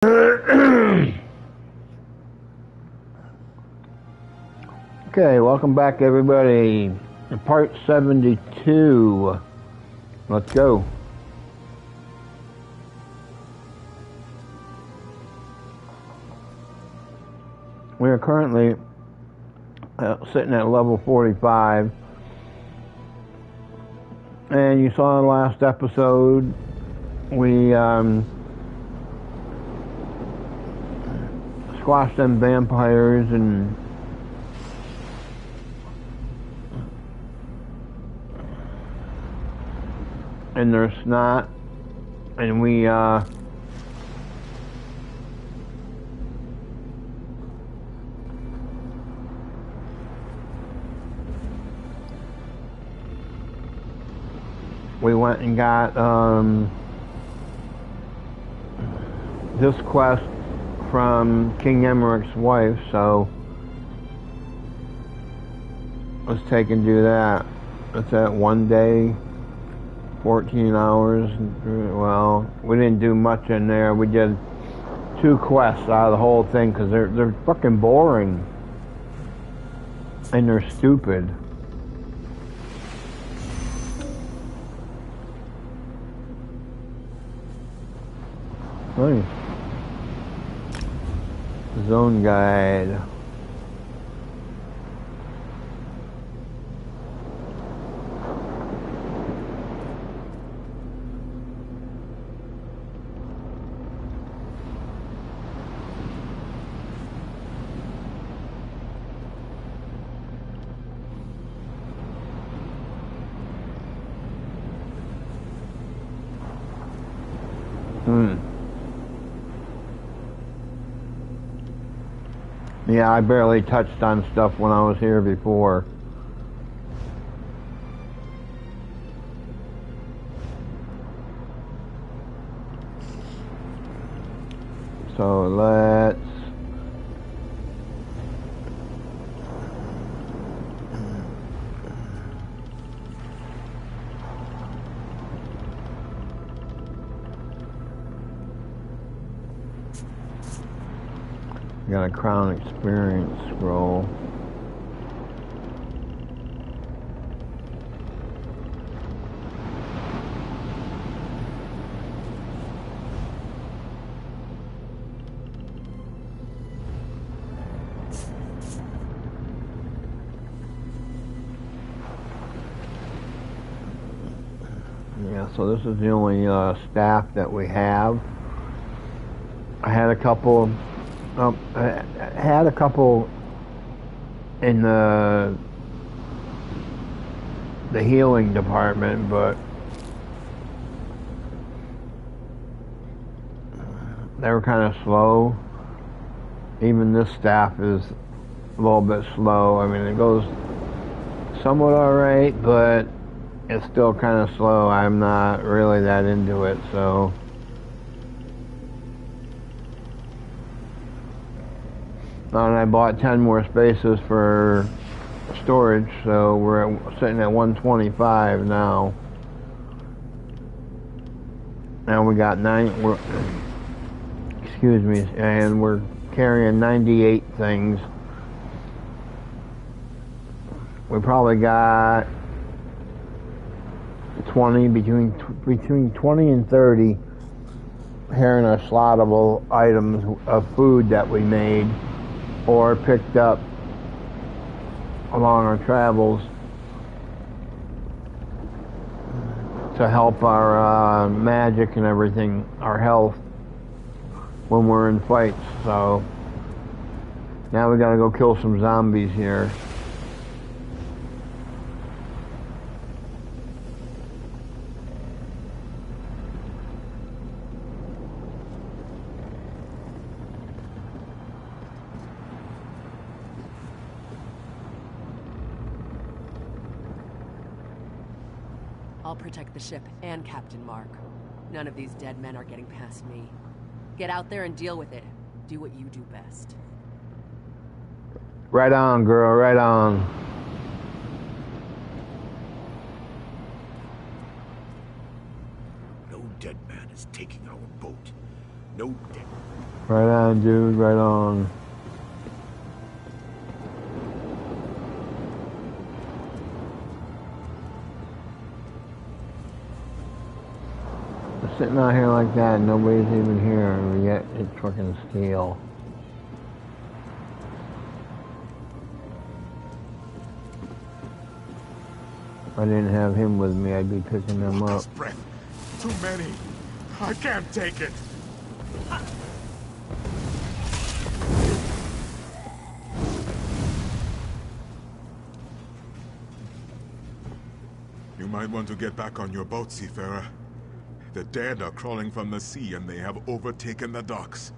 Okay, welcome back everybody. Part 72. Let's go. We are currently sitting at level 45. And you saw in the last episode, we squashed them vampires and their snot, and we went and got this quest from King Emmerich's wife, so let's take and do that. It's at 1 day, 14 hours. Well, we didn't do much in there. We did 2 quests out of the whole thing because they're fucking boring and they're stupid. Nice. Zone guide. Yeah, I barely touched on stuff when I was here before. So let's got a crown experience scroll. Yeah, so this is the only staff that we have. I had a couple in the healing department, but they were kind of slow. Even this staff is a little bit slow. I mean, it goes somewhat alright, but it's still kind of slow. I'm not really that into it, so and I bought 10 more spaces for storage, so we're sitting at 125 now. Now we got excuse me, and we're carrying 98 things. We probably got 20, between 20 and 30 here in our slottable items of food that we made or picked up along our travels to help our magic and everything, our health when we're in fights. So now we gotta go kill some zombies here. I'll protect the ship and Captain Mark. None of these dead men are getting past me. Get out there and deal with it. Do what you do best. Right on, girl, right on. No dead man is taking our boat. No dead. Right on, dude, right on. Sitting out here like that, nobody's even here, and yet it's fucking steel. If I didn't have him with me, I'd be picking them up. Breath. Too many. I can't take it. You might want to get back on your boat, seafarer. The dead are crawling from the sea and they have overtaken the docks.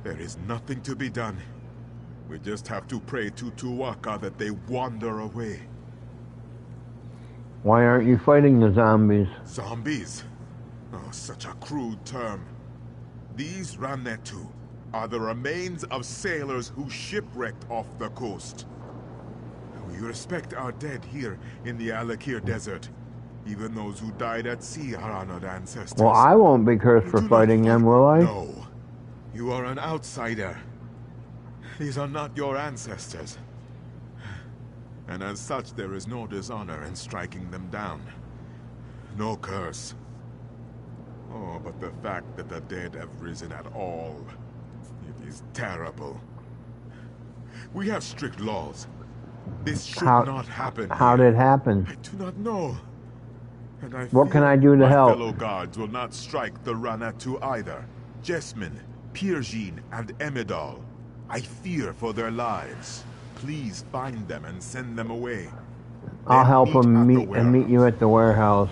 There is nothing to be done. We just have to pray to Tuwaka that they wander away. Why aren't you fighting the zombies? Zombies? Oh, such a crude term. These Ranetu are the remains of sailors who shipwrecked off the coast. We respect our dead here in the Alakir Desert. Even those who died at sea are honored ancestors. Well, I won't be cursed for fighting them, will I? No. You are an outsider. These are not your ancestors. And as such, there is no dishonor in striking them down. No curse. Oh, but the fact that the dead have risen at all, it is terrible. We have strict laws. This should not happen. How did it happen? I do not know. And What can I do to help? My fellow guards will not strike the Ranatu either. Jessamine, Pirjin, and Emidal. I fear for their lives. Please find them and send them away. I'll Then help them meet you at the warehouse.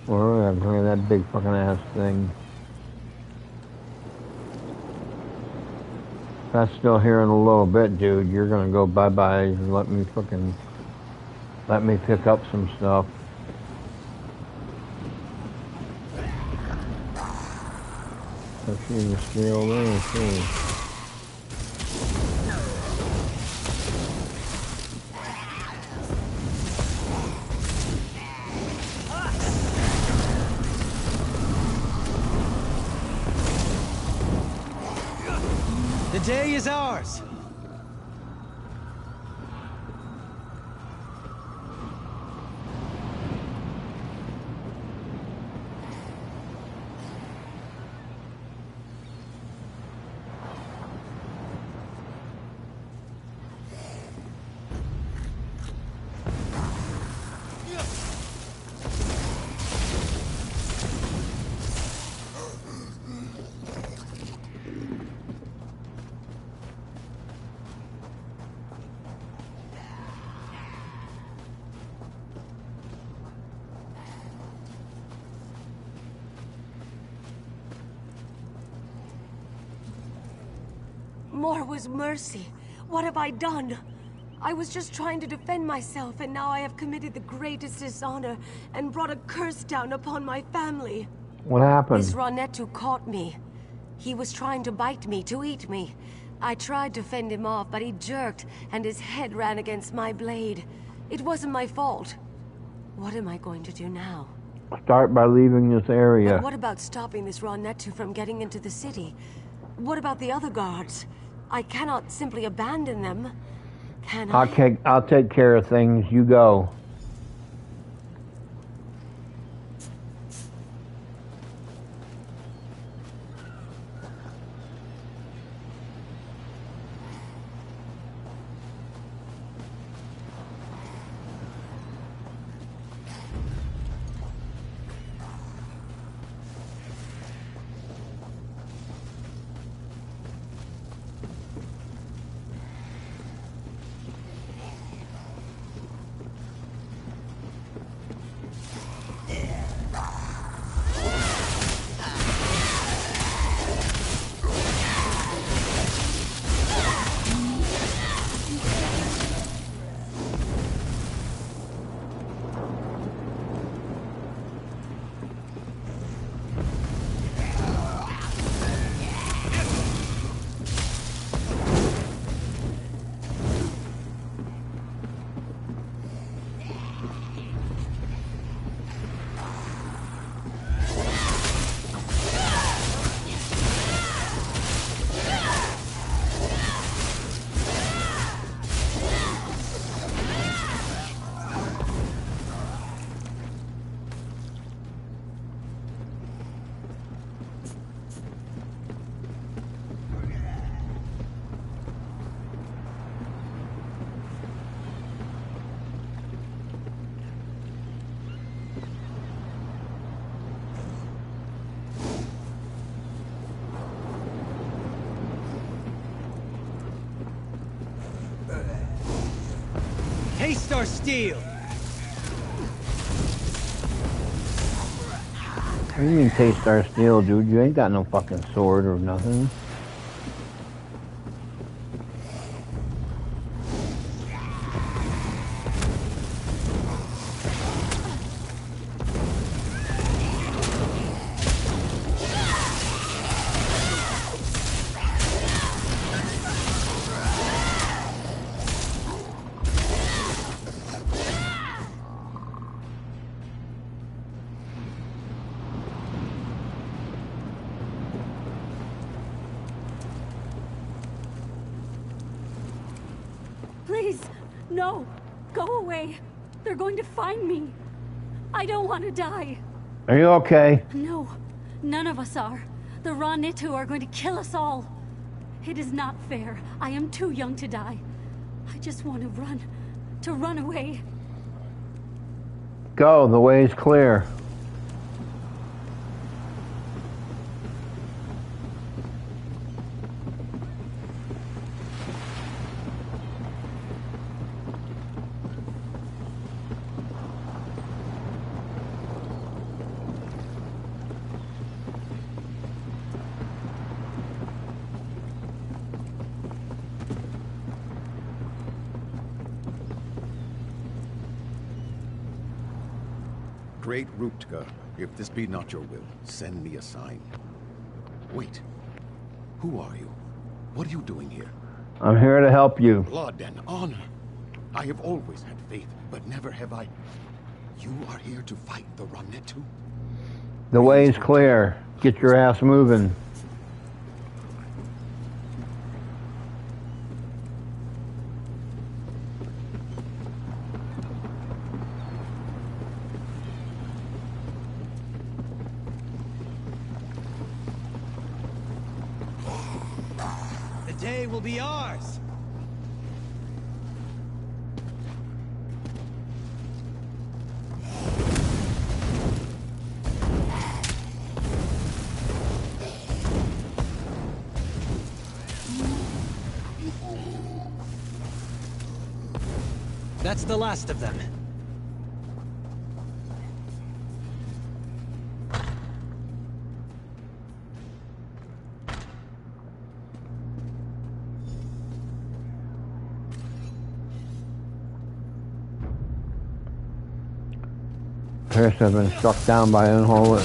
Or look at that big fucking ass thing. If that's still here in a little bit, dude, you're gonna go bye-bye and let me pick up some stuff. So she's still there, too. The day is ours! More was mercy. What have I done? I was just trying to defend myself, and now I have committed the greatest dishonor and brought a curse down upon my family. What happened? This Ranetu caught me. He was trying to bite me, to eat me. I tried to fend him off, but he jerked, and his head ran against my blade. It wasn't my fault. What am I going to do now? Start by leaving this area. But what about stopping this Ranetu from getting into the city? What about the other guards? I cannot simply abandon them, can I? I'll take care of things. You go. Taste our steel! What do you mean taste our steel, dude? You ain't got no fucking sword or nothing. Please, no. Go away. They're going to find me. I don't want to die. Are you okay? No, none of us are. The Ranitu are going to kill us all. It is not fair. I am too young to die. I just want to run away. Go, the way's clear. Great Ruptga, if this be not your will, send me a sign. Wait. Who are you? What are you doing here? I'm here to help you. Blood and honor. I have always had faith, but never have I... You are here to fight the Ranitu? The way's clear. Get your ass moving. The day will be ours! That's the last of them. Appears to have been struck down by unholy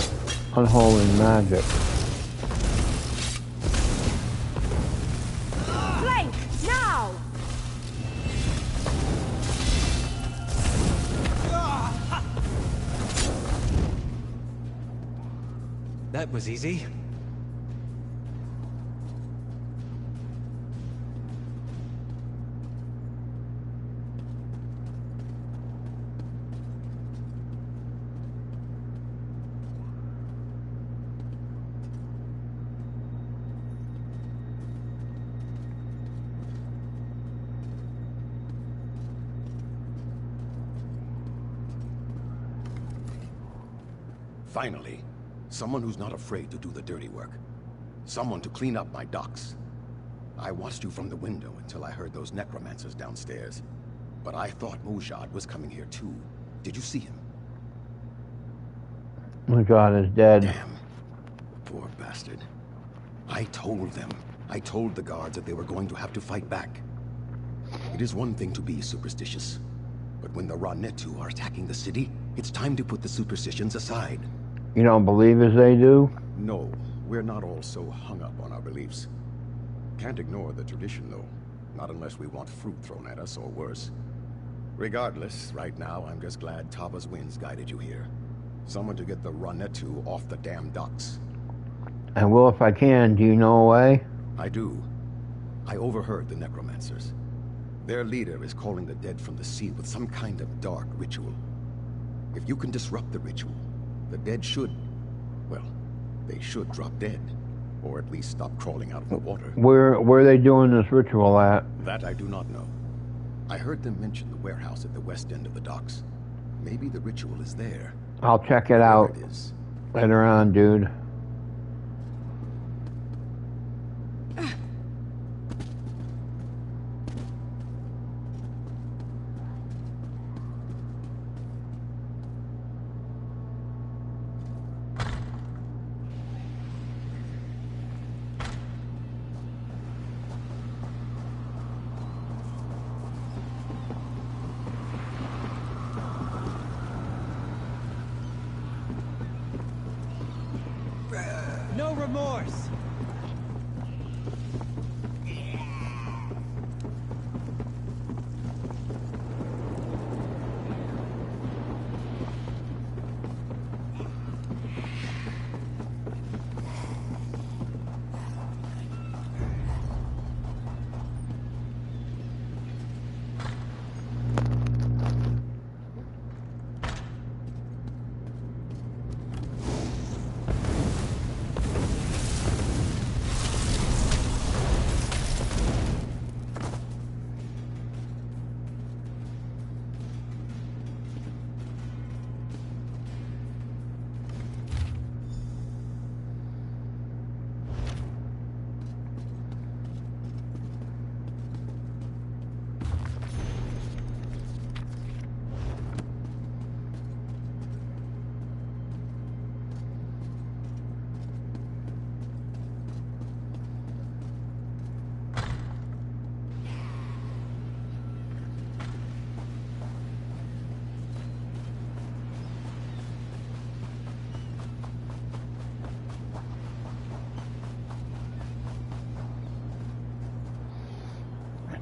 magic. Flank! Now! That was easy. Finally, someone who's not afraid to do the dirty work. Someone to clean up my docks. I watched you from the window until I heard those necromancers downstairs. But I thought Mujad was coming here too. Did you see him? Mujad is dead. Damn. Poor bastard. I told them. I told the guards that they were going to have to fight back. It is one thing to be superstitious. But when the Ranitu are attacking the city, it's time to put the superstitions aside. You don't believe as they do? No, we're not all so hung up on our beliefs. Can't ignore the tradition, though. Not unless we want fruit thrown at us, or worse. Regardless, right now, I'm just glad Taba's winds guided you here. Someone to get the Ranitu off the damn docks. I will if I can. Do you know a way? I do. I overheard the necromancers. Their leader is calling the dead from the sea with some kind of dark ritual. If you can disrupt the ritual, the dead should... well, they should drop dead. Or at least stop crawling out of the water. Where are they doing this ritual at? That I do not know. I heard them mention the warehouse at the west end of the docks. Maybe the ritual is there. I'll check it out There it is. later on, dude. remorse.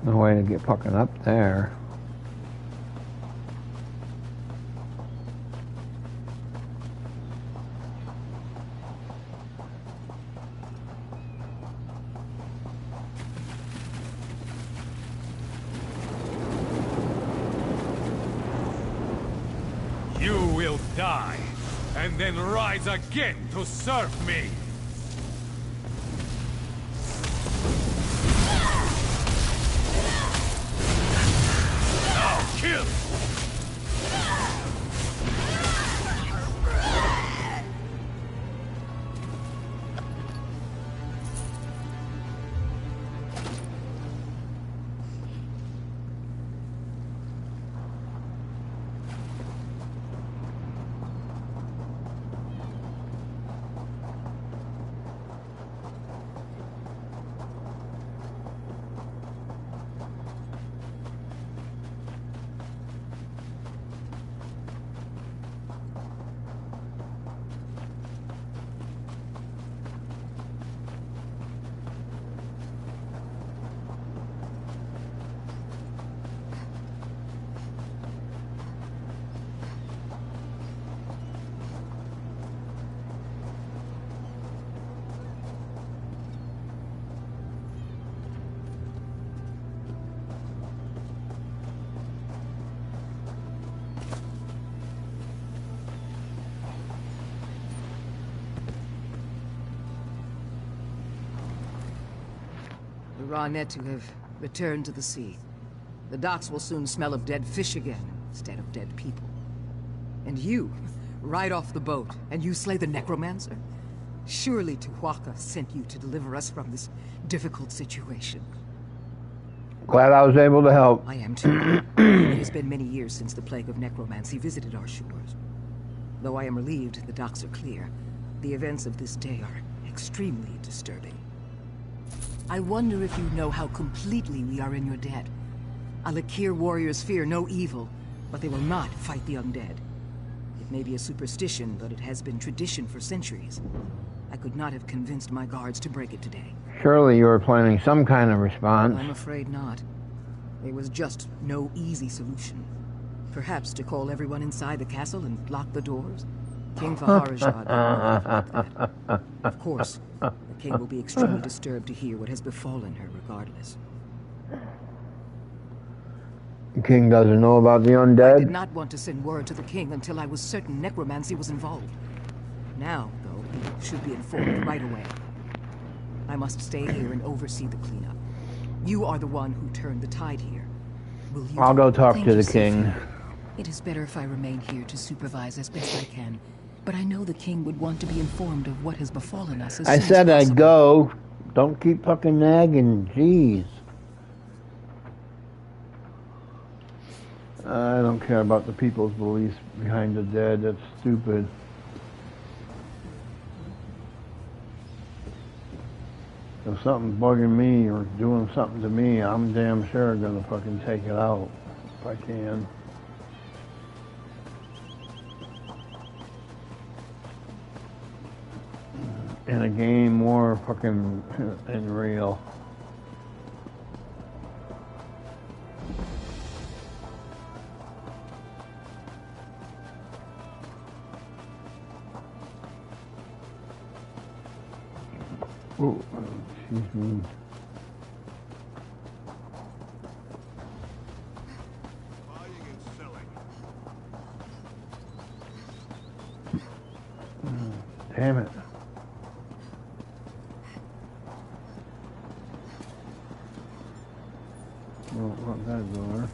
No way to get fucking up there. You will die, and then rise again to serve me! Now kill! The raw Netu have returned to the sea. The docks will soon smell of dead fish again, instead of dead people. And you, right off the boat, and you slay the necromancer? Surely Tuwaka sent you to deliver us from this difficult situation. Glad I was able to help. I am too. It has been many years since the plague of necromancy visited our shores. Though I am relieved the docks are clear, the events of this day are extremely disturbing. I wonder if you know how completely we are in your debt. Alakir warriors fear no evil, but they will not fight the undead. It may be a superstition, but it has been tradition for centuries. I could not have convinced my guards to break it today. Surely you were planning some kind of response. I'm afraid not. There was just no easy solution. Perhaps to call everyone inside the castle and lock the doors? King Vaharajad. Of course, the king will be extremely disturbed to hear what has befallen her regardless. The king doesn't know about the I undead? did not want to send word to the king until I was certain necromancy was involved. Now, though, he should be informed right away. I must stay here and oversee the cleanup. You are the one who turned the tide here. Will you? I'll go talk Thank to you, the king. Sophie. It is better if I remain here to supervise as best I can. But I know the king would want to be informed of what has befallen us as I soon as said I'd possible. go. Don't keep fucking nagging. Jeez. I don't care about the people's beliefs behind the dead. That's stupid. If something's bugging me or doing something to me, I'm damn sure gonna fucking take it out if I can. in a game more fucking and real. Oh, excuse me. Damn it. Well, what that door?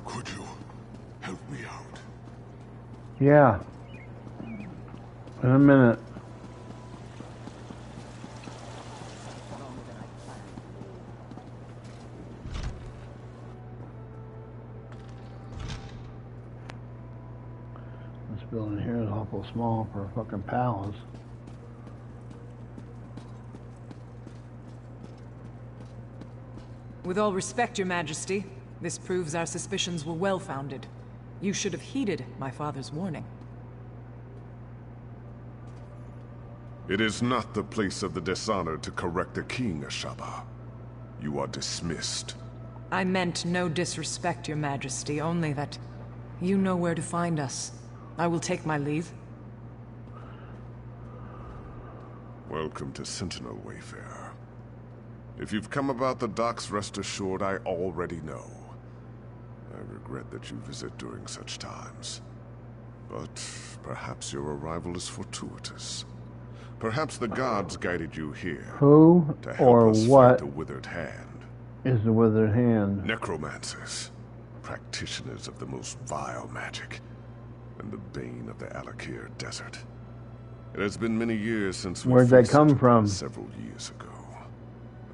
Could you help me out? Yeah. In a minute. This building here is awful small for a fucking palace. With all respect, Your Majesty, this proves our suspicions were well-founded. You should have heeded my father's warning. It is not the place of the dishonored to correct the king, Ashaba. You are dismissed. I meant no disrespect, Your Majesty, only that you know where to find us. I will take my leave. Welcome to Sentinel, Wayfarer. If you've come about the docks, rest assured I already know. I regret that you visit during such times. But perhaps your arrival is fortuitous. Perhaps the gods guided you here. Who to help or us what fight the Withered Hand. is the Withered Hand? Necromancers. Practitioners of the most vile magic. And the bane of the Alakir Desert. It has been many years since we Where'd they faced come it from? Several years ago.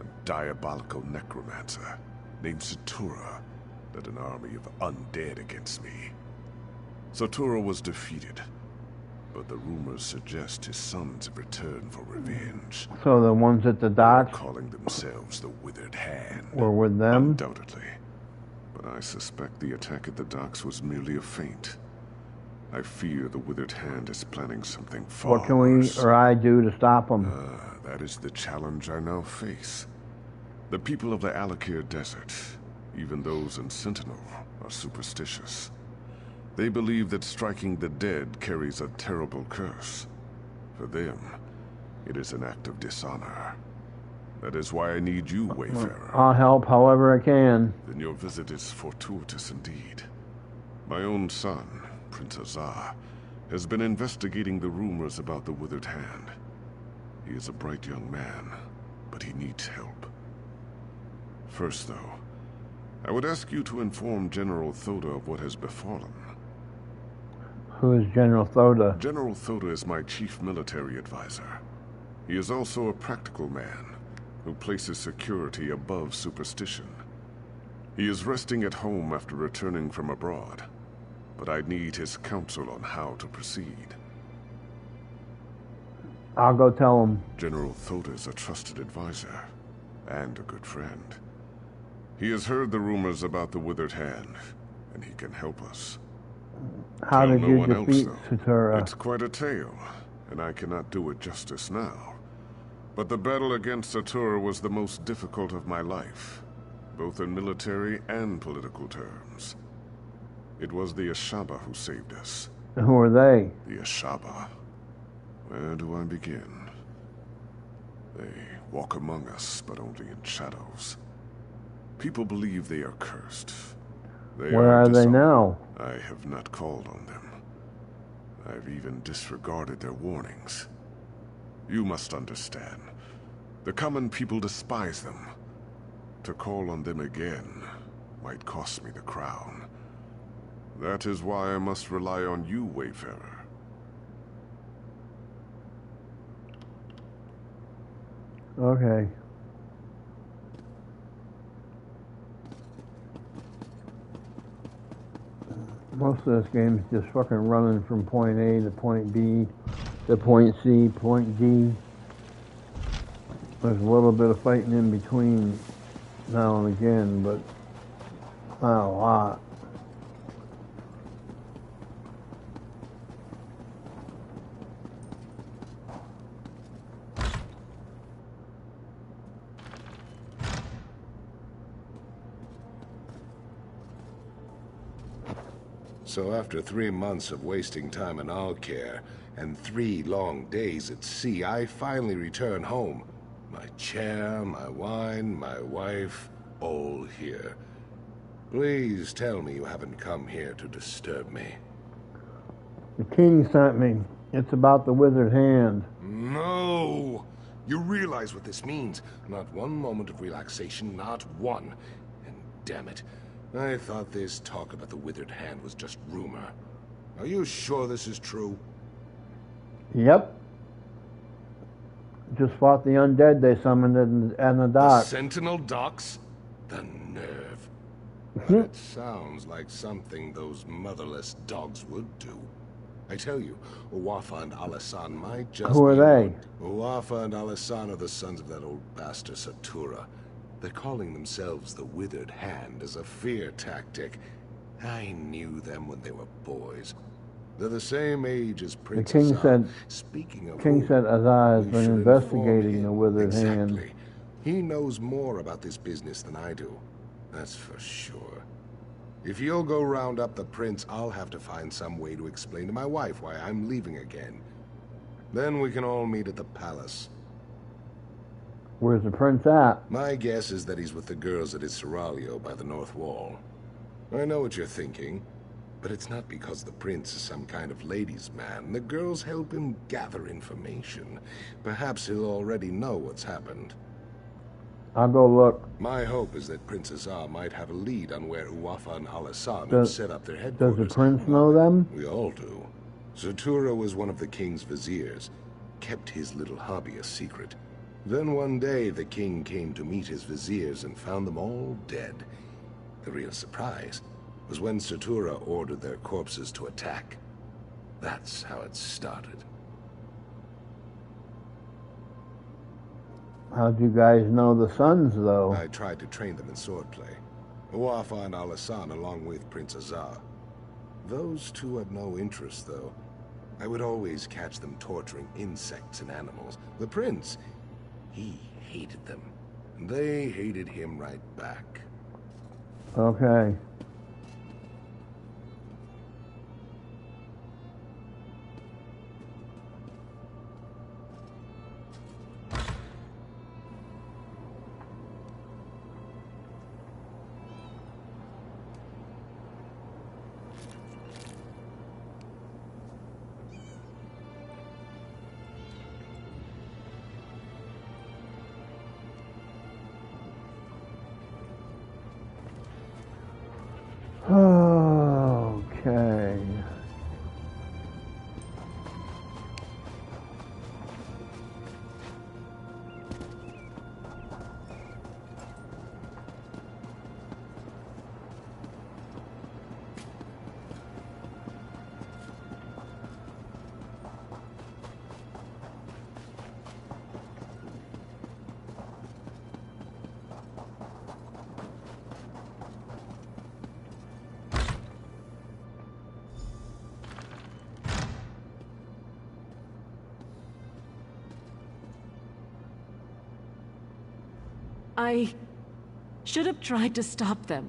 A diabolical necromancer named Satura led an army of undead against me. Satura was defeated, but the rumors suggest his sons have returned for revenge. So the ones at the docks Calling themselves the Withered Hand. were with them? Undoubtedly. But I suspect the attack at the docks was merely a feint. I fear the Withered Hand is planning something far What can we worse. or I do to stop them? That is the challenge I now face. The people of the Alakir Desert, even those in Sentinel, are superstitious. They believe that striking the dead carries a terrible curse. For them, it is an act of dishonor. That is why I need you, Wayfarer. I'll help however I can. Then your visit is fortuitous indeed. My own son, Prince Azar, has been investigating the rumors about the Withered Hand. He is a bright young man, but he needs help. First, though, I would ask you to inform General Thoda of what has befallen. Who is General Thoda? General Thoda is my chief military advisor. He is also a practical man who places security above superstition. He is resting at home after returning from abroad, but I need his counsel on how to proceed. I'll go tell him. General Thoda is a trusted advisor and a good friend. He has heard the rumors about the Withered Hand, and he can help us. How Tell did no you one else, defeat though. Satura? It's quite a tale, and I cannot do it justice now. But the battle against Satura was the most difficult of my life, both in military and political terms. It was the Ashaba who saved us. Who are they? The Ashaba. Where do I begin? They walk among us, but only in shadows. People believe they are cursed. Where are they now? I have not called on them. I've even disregarded their warnings. You must understand. The common people despise them. To call on them again might cost me the crown. That is why I must rely on you, Wayfarer. Okay. Most of this game is just fucking running from point A to point B to point C, point D. There's a little bit of fighting in between now and again, but not a lot. So after 3 months of wasting time in our care, and 3 long days at sea, I finally return home. My chair, my wine, my wife, all here. Please tell me you haven't come here to disturb me. The king sent me. It's about the withered hand. No! You realize what this means. Not one moment of relaxation, not one. And damn it, I thought this talk about the withered hand was just rumor. Are you sure this is true? Yep. Just fought the undead they summoned in the dock. The Sentinel docks? The nerve. That sounds like something those motherless dogs would do. I tell you, Uwafa and Alasan might just Who are they? Uwafa and Alasan are the sons of that old bastard Satura. They're calling themselves the Withered Hand as a fear tactic. I knew them when they were boys. They're the same age as Prince The king Azar. said. Speaking of King whom, said Azar has you been should investigating inform the him. withered Exactly. hand. He knows more about this business than I do. That's for sure. If you'll go round up the prince, I'll have to find some way to explain to my wife why I'm leaving again. Then we can all meet at the palace. Where's the prince at? My guess is that he's with the girls at his seraglio by the north wall. I know what you're thinking, but it's not because the prince is some kind of ladies' man. The girls help him gather information. Perhaps he'll already know what's happened. I'll go look. My hope is that Prince Azar might have a lead on where Uwafa and Alasan have set up their Does headquarters. the prince know them? We all do. Satura was one of the king's viziers, kept his little hobby a secret. Then one day the king came to meet his viziers and found them all dead. The real surprise was when Satura ordered their corpses to attack. That's how it started. How'd you guys know the sons, though? I tried to train them in swordplay. Uwafa and Alasan along with Prince Azar. Those two had no interest, though. I would always catch them torturing insects and animals. The prince, he hated them. And they hated him right back. Okay. Okay. I should have tried to stop them.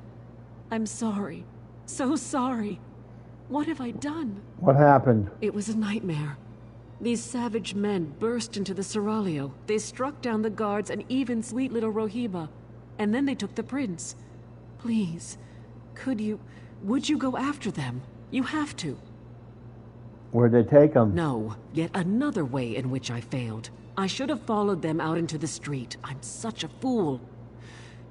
I'm sorry. So sorry. What have I done? What happened? It was a nightmare. These savage men burst into the seraglio. They struck down the guards and even sweet little Rohiba. And then they took the prince. Please, would you go after them? You have to. Where'd they take them? No, yet another way in which I failed. I should have followed them out into the street. I'm such a fool.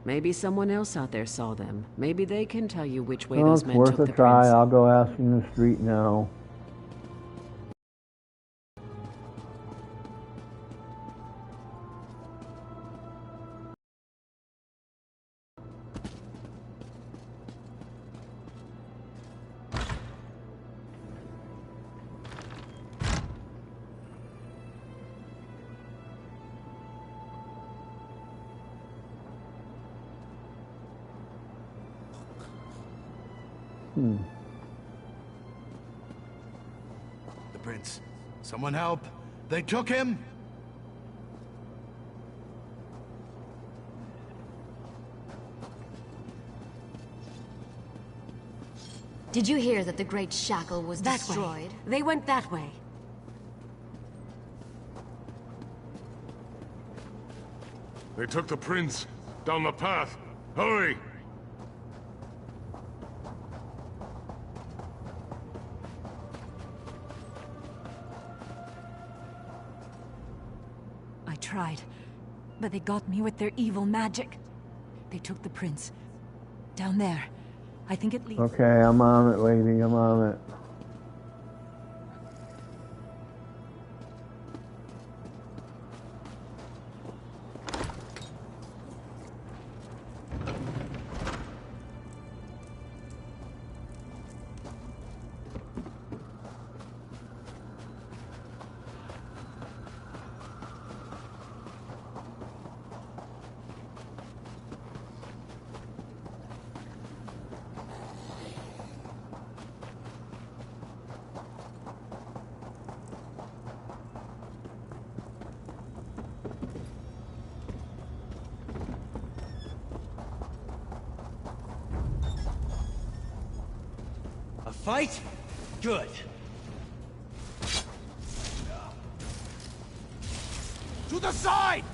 Maybe someone else out there saw them. Maybe they can tell you which way those men took the prince. It's worth a try. I'll go ask in the street now. The prince. Someone help! They took him! Did you hear that the Great Shackle was destroyed? They went that way. They took the prince. Down the path. Hurry! I tried, but they got me with their evil magic. They took the prince. Down there. I think it leads... Okay, I'm on it, lady. I'm on it. Fight? Good. To the side!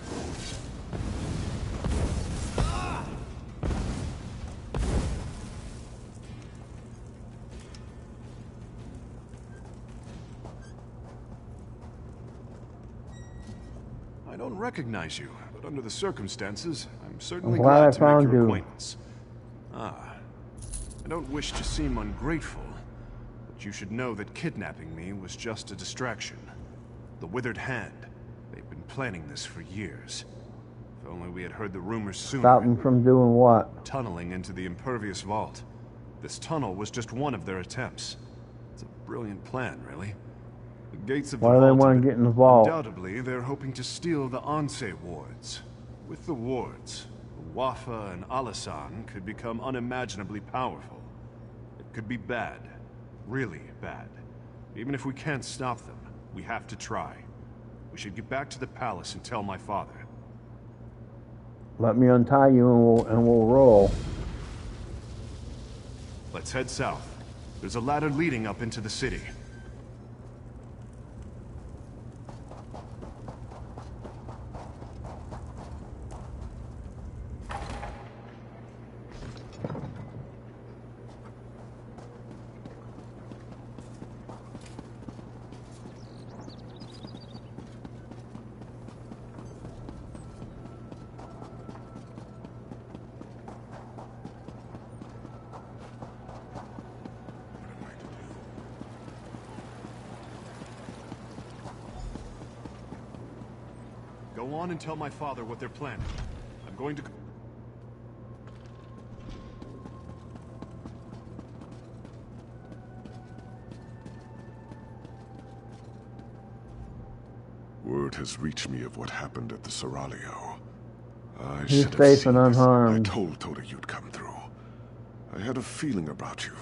I don't recognize you, but under the circumstances, I'm certainly I'm glad I glad to make found your you. acquaintance. Ah, I don't wish to seem ungrateful, but you should know that kidnapping me was just a distraction. The Withered Hand. They've been planning this for years. If only we had heard the rumors sooner. Stop them from doing what? Tunneling into the Impervious Vault. This tunnel was just one of their attempts. It's a brilliant plan, really. The gates of the Why do they vault want have to been- get in the vault? Undoubtedly, they're hoping to steal the Anse wards. With the wards, Wafa and Alasan could become unimaginably powerful. It could be bad. Really bad. Even if we can't stop them, we have to try. We should get back to the palace and tell my father. Let me untie you and we'll roll. Let's head south. There's a ladder leading up into the city. Go on and tell my father what they're planning. I'm going to... Word has reached me of what happened at the Seraglio. I He's should have safe seen and this. unharmed. I told Toda you'd come through. I had a feeling about you,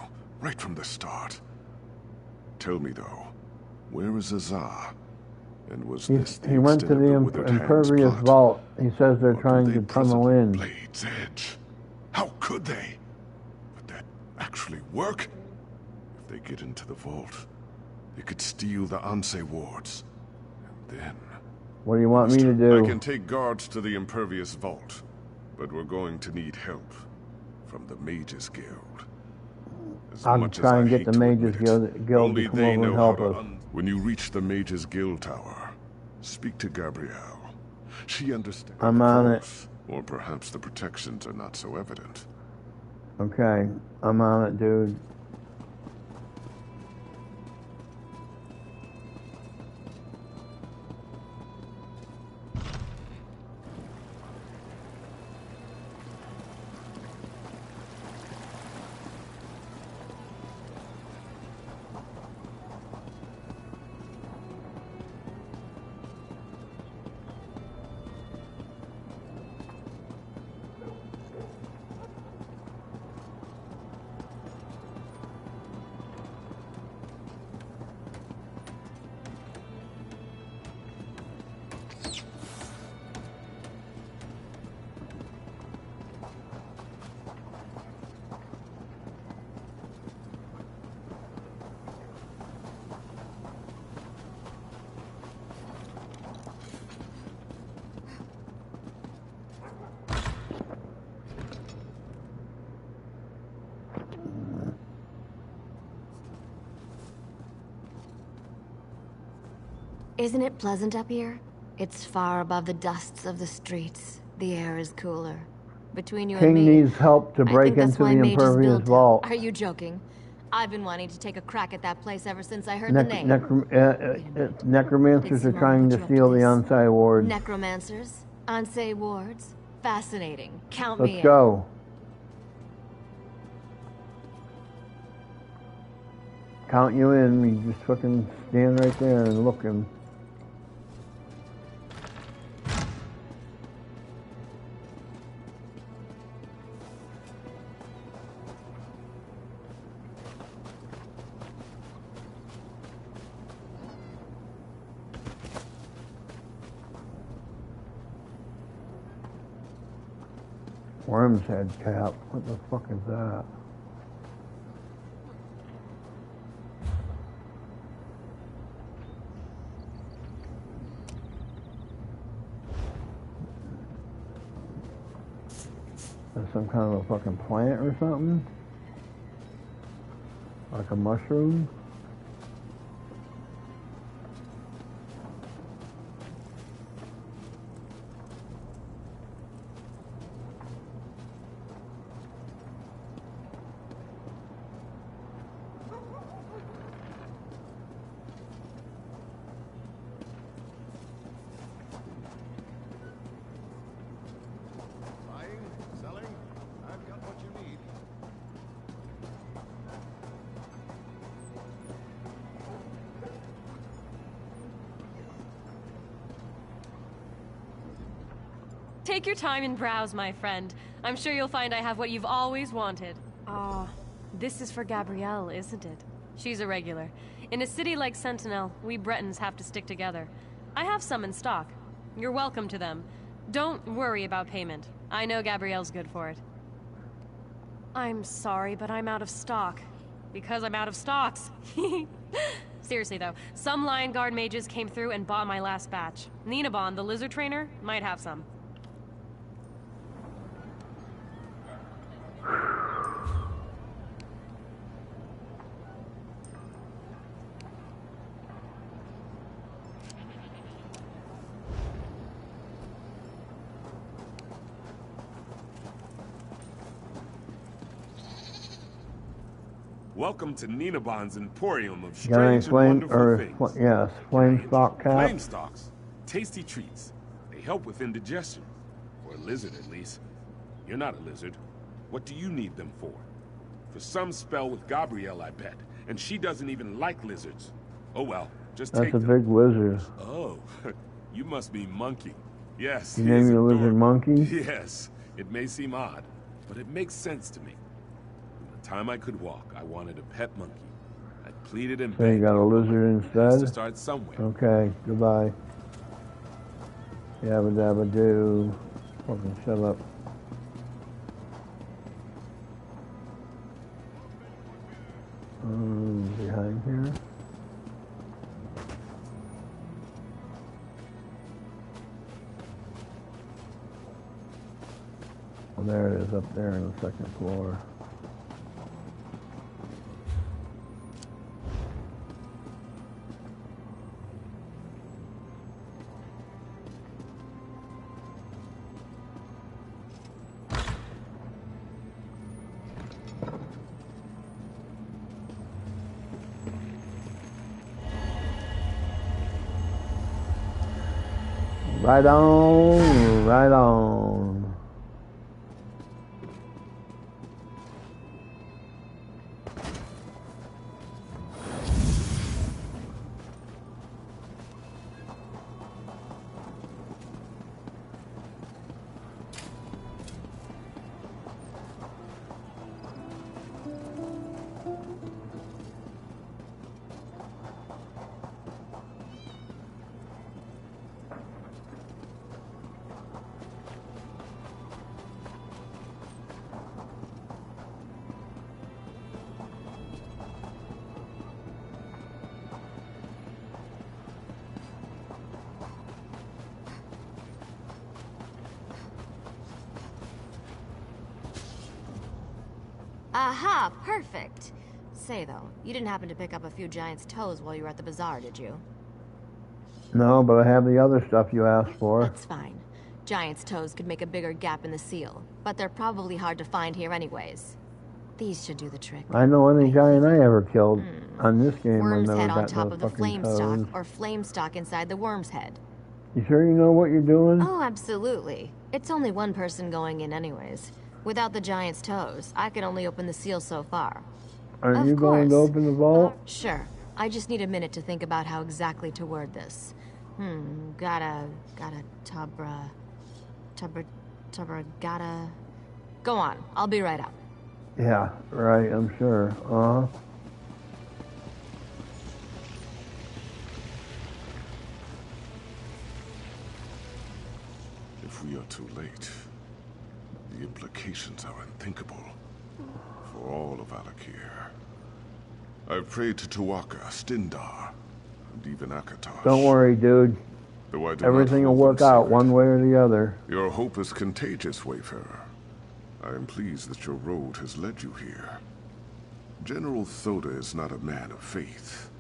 right from the start. Tell me though, where is Azar? And was this the He went to extent the of Withered Hand's Impervious plot? Vault. He says they're Or do trying they to tunnel presently in. Blade's Edge? How could they? Would that actually work? If they get into the vault, they could steal the Anse wards. And then... What do you want me to do? I can take guards to the Impervious Vault, but we're going to need help from the Mages Guild. As I'll much as try I and get hate the to Mages admit it, Guild only to come they over and know how help to us. When you reach the Mages Guild Tower, speak to Gabrielle. She understands. I'm on it. Or perhaps the protections are not so evident. Okay, I'm on it, dude. Isn't it pleasant up here? It's far above the dusts of the streets. The air is cooler. Between you and King me, needs help to I break think that's into why the mages impervious built it. vault. Are you joking? I've been wanting to take a crack at that place ever since I heard the name. Necromancers are trying to steal the Unsay wards. Necromancers? Unsay wards? Fascinating. Count me Let's in. go. Count you in. You just fucking stand right there and look him. Worm's head cap. What the fuck is that? That's some kind of a fucking plant or something? Like a mushroom? Take your time and browse, my friend. I'm sure you'll find I have what you've always wanted. This is for Gabrielle, isn't it? She's a regular. In a city like Sentinel, we Bretons have to stick together. I have some in stock. You're welcome to them. Don't worry about payment. I know Gabrielle's good for it. I'm sorry, but I'm out of stock. Because I'm out of stocks. Seriously though, some Lion Guard mages came through and bought my last batch. Ninabon, the lizard trainer, might have some. Welcome to Ninabon's Emporium of You got any strange and flame wonderful things. yes, flame stock cap? Flame stalks. Tasty treats. They help with indigestion. For a lizard, at least. You're not a lizard. What do you need them for? For some spell with Gabrielle, I bet. And she doesn't even like lizards. Oh well, just That's take a them. big lizard. Oh, you must be Monkey. Yes, You he name is your lizard adorable. Monkey? Yes, it may seem odd, but it makes sense to me. From the time I could walk, I wanted a pet monkey. I pleaded and So you begged. got a lizard It has to instead? start somewhere. Okay, goodbye. Yabba dabba do. Fucking shut up. Behind here. Well, there it is up there on the second floor. Right on, right on. Aha, perfect. Say though, you didn't happen to pick up a few giants' toes while you were at the bazaar, did you? No, but I have the other stuff you asked for. That's fine. Giant's toes could make a bigger gap in the seal, but they're probably hard to find here anyways. These should do the trick. I know any giant I ever killed on this game. Worm's I never head on got top those of the fucking flame toes. stalk, or flame stalk inside the worm's head. You sure you know what you're doing? Oh, absolutely. It's only one person going in anyways. Without the giant's toes, I could only open the seal so far. Are you going to open the vault? Sure. I just need a minute to think about how exactly to word this. Gotta Go on, I'll be right up. Yeah, right, I'm sure. If we are too late, the implications are unthinkable for all of Alakir. I've prayed to Tuaka, Stindar, and even Akatosh. Don't worry, dude. Though I do Everything not will hold work them out sacred. one way or the other. Your hope is contagious, Wayfarer. I am pleased that your road has led you here. General Thoda is not a man of faith,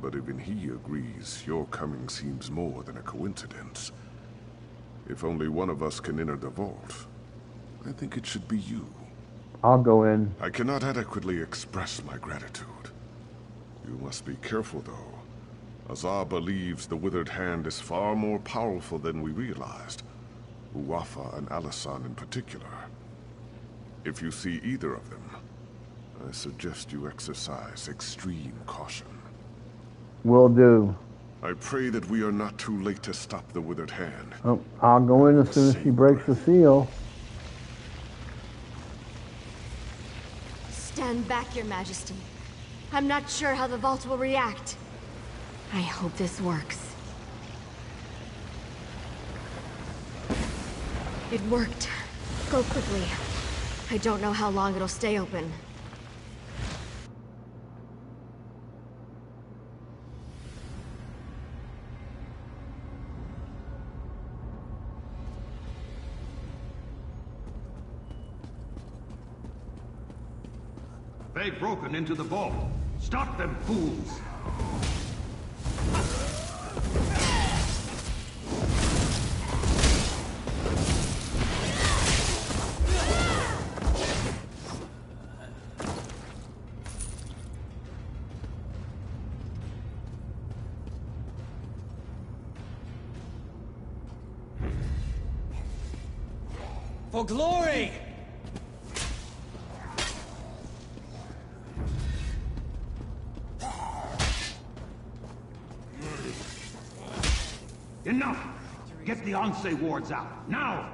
but even he agrees your coming seems more than a coincidence. If only one of us can enter the vault, I think it should be you. I'll go in. I cannot adequately express my gratitude. You must be careful, though. Azar believes the Withered Hand is far more powerful than we realized. Uwafa and Alasan in particular. If you see either of them, I suggest you exercise extreme caution. Will do. I pray that we are not too late to stop the Withered Hand. Oh, I'll go in as soon as she breaks the seal. Stand back, Your Majesty. I'm not sure how the vault will react. I hope this works. It worked. Go quickly. I don't know how long it'll stay open. They've broken into the vault. Stop them, fools! For glory! Enough! Get the Onse wards out, now!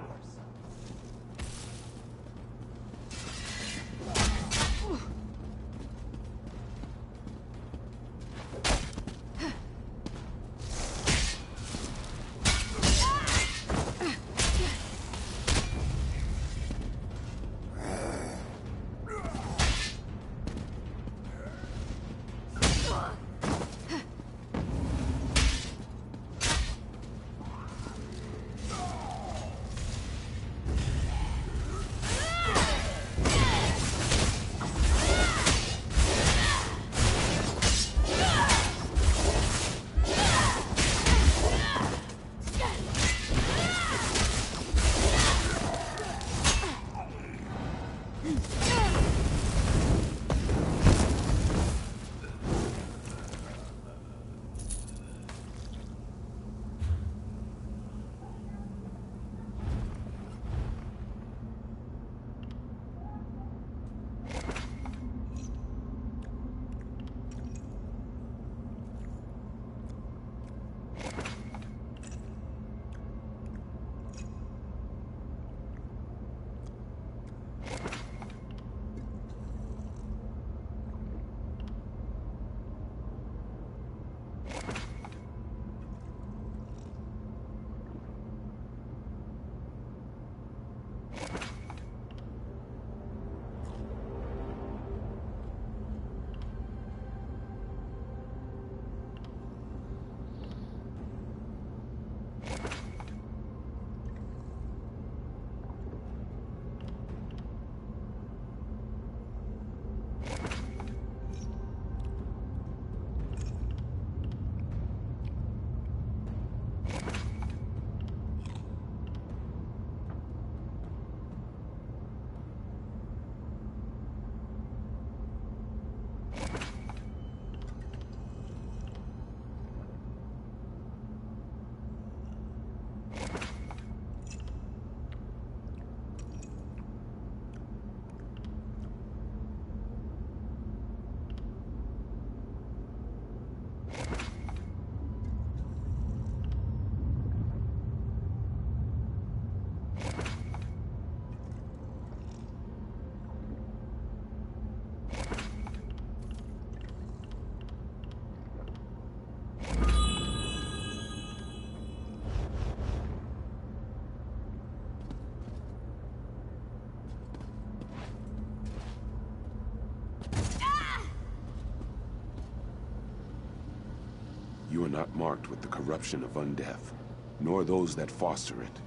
not marked with the corruption of undeath, nor those that foster it.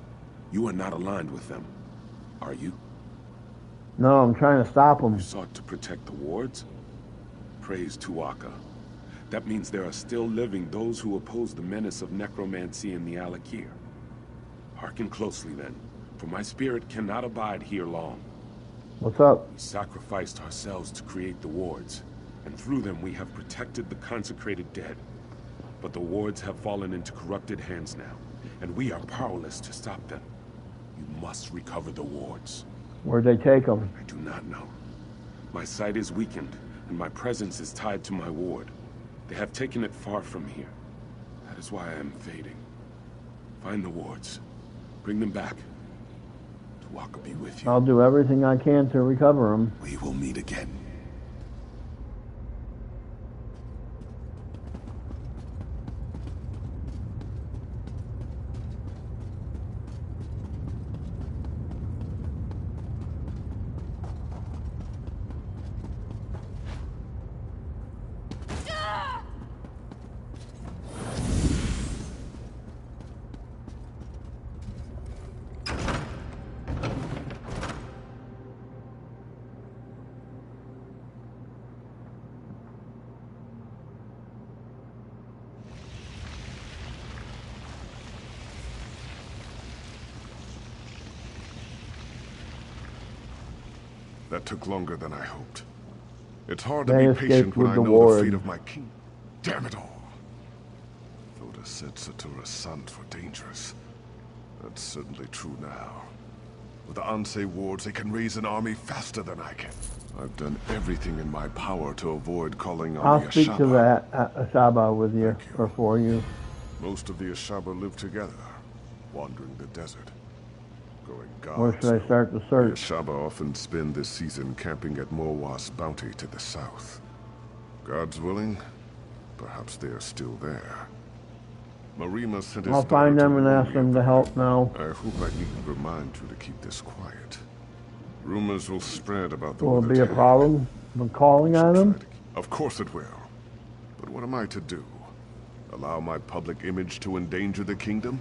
You are not aligned with them, are you? No, I'm trying to stop them. You sought to protect the wards? Praise Tuatha. That means there are still living those who oppose the menace of necromancy in the Alakir. Hearken closely then, for my spirit cannot abide here long. What's up? We sacrificed ourselves to create the wards, and through them we have protected the consecrated dead. But the wards have fallen into corrupted hands now, and we are powerless to stop them. You must recover the wards. Where'd they take them? I do not know. My sight is weakened, and my presence is tied to my ward. They have taken it far from here. That is why I am fading. Find the wards. Bring them back. Tuatha be with you. I'll do everything I can to recover them. We will meet again. That took longer than I hoped. It's hard to be patient when I know the fate of my king. Damn it all. Thoda said Satura's sons were dangerous. That's certainly true now. With the Ansei wards, they can raise an army faster than I can. I've done everything in my power to avoid calling on the Ashaba. I'll speak to the Ashaba with you, or for you. Most of the Ashaba live together, wandering the desert. Where should I start the search? The Ashaba often spend this season camping at Morwa's bounty to the south. God's willing, perhaps they are still there. Marima sent his I'll find them and ask them to help now. I hope I needn't remind you to keep this quiet. Rumors will spread about the Will it be a problem from calling on them? Of course it will. But what am I to do? Allow my public image to endanger the kingdom?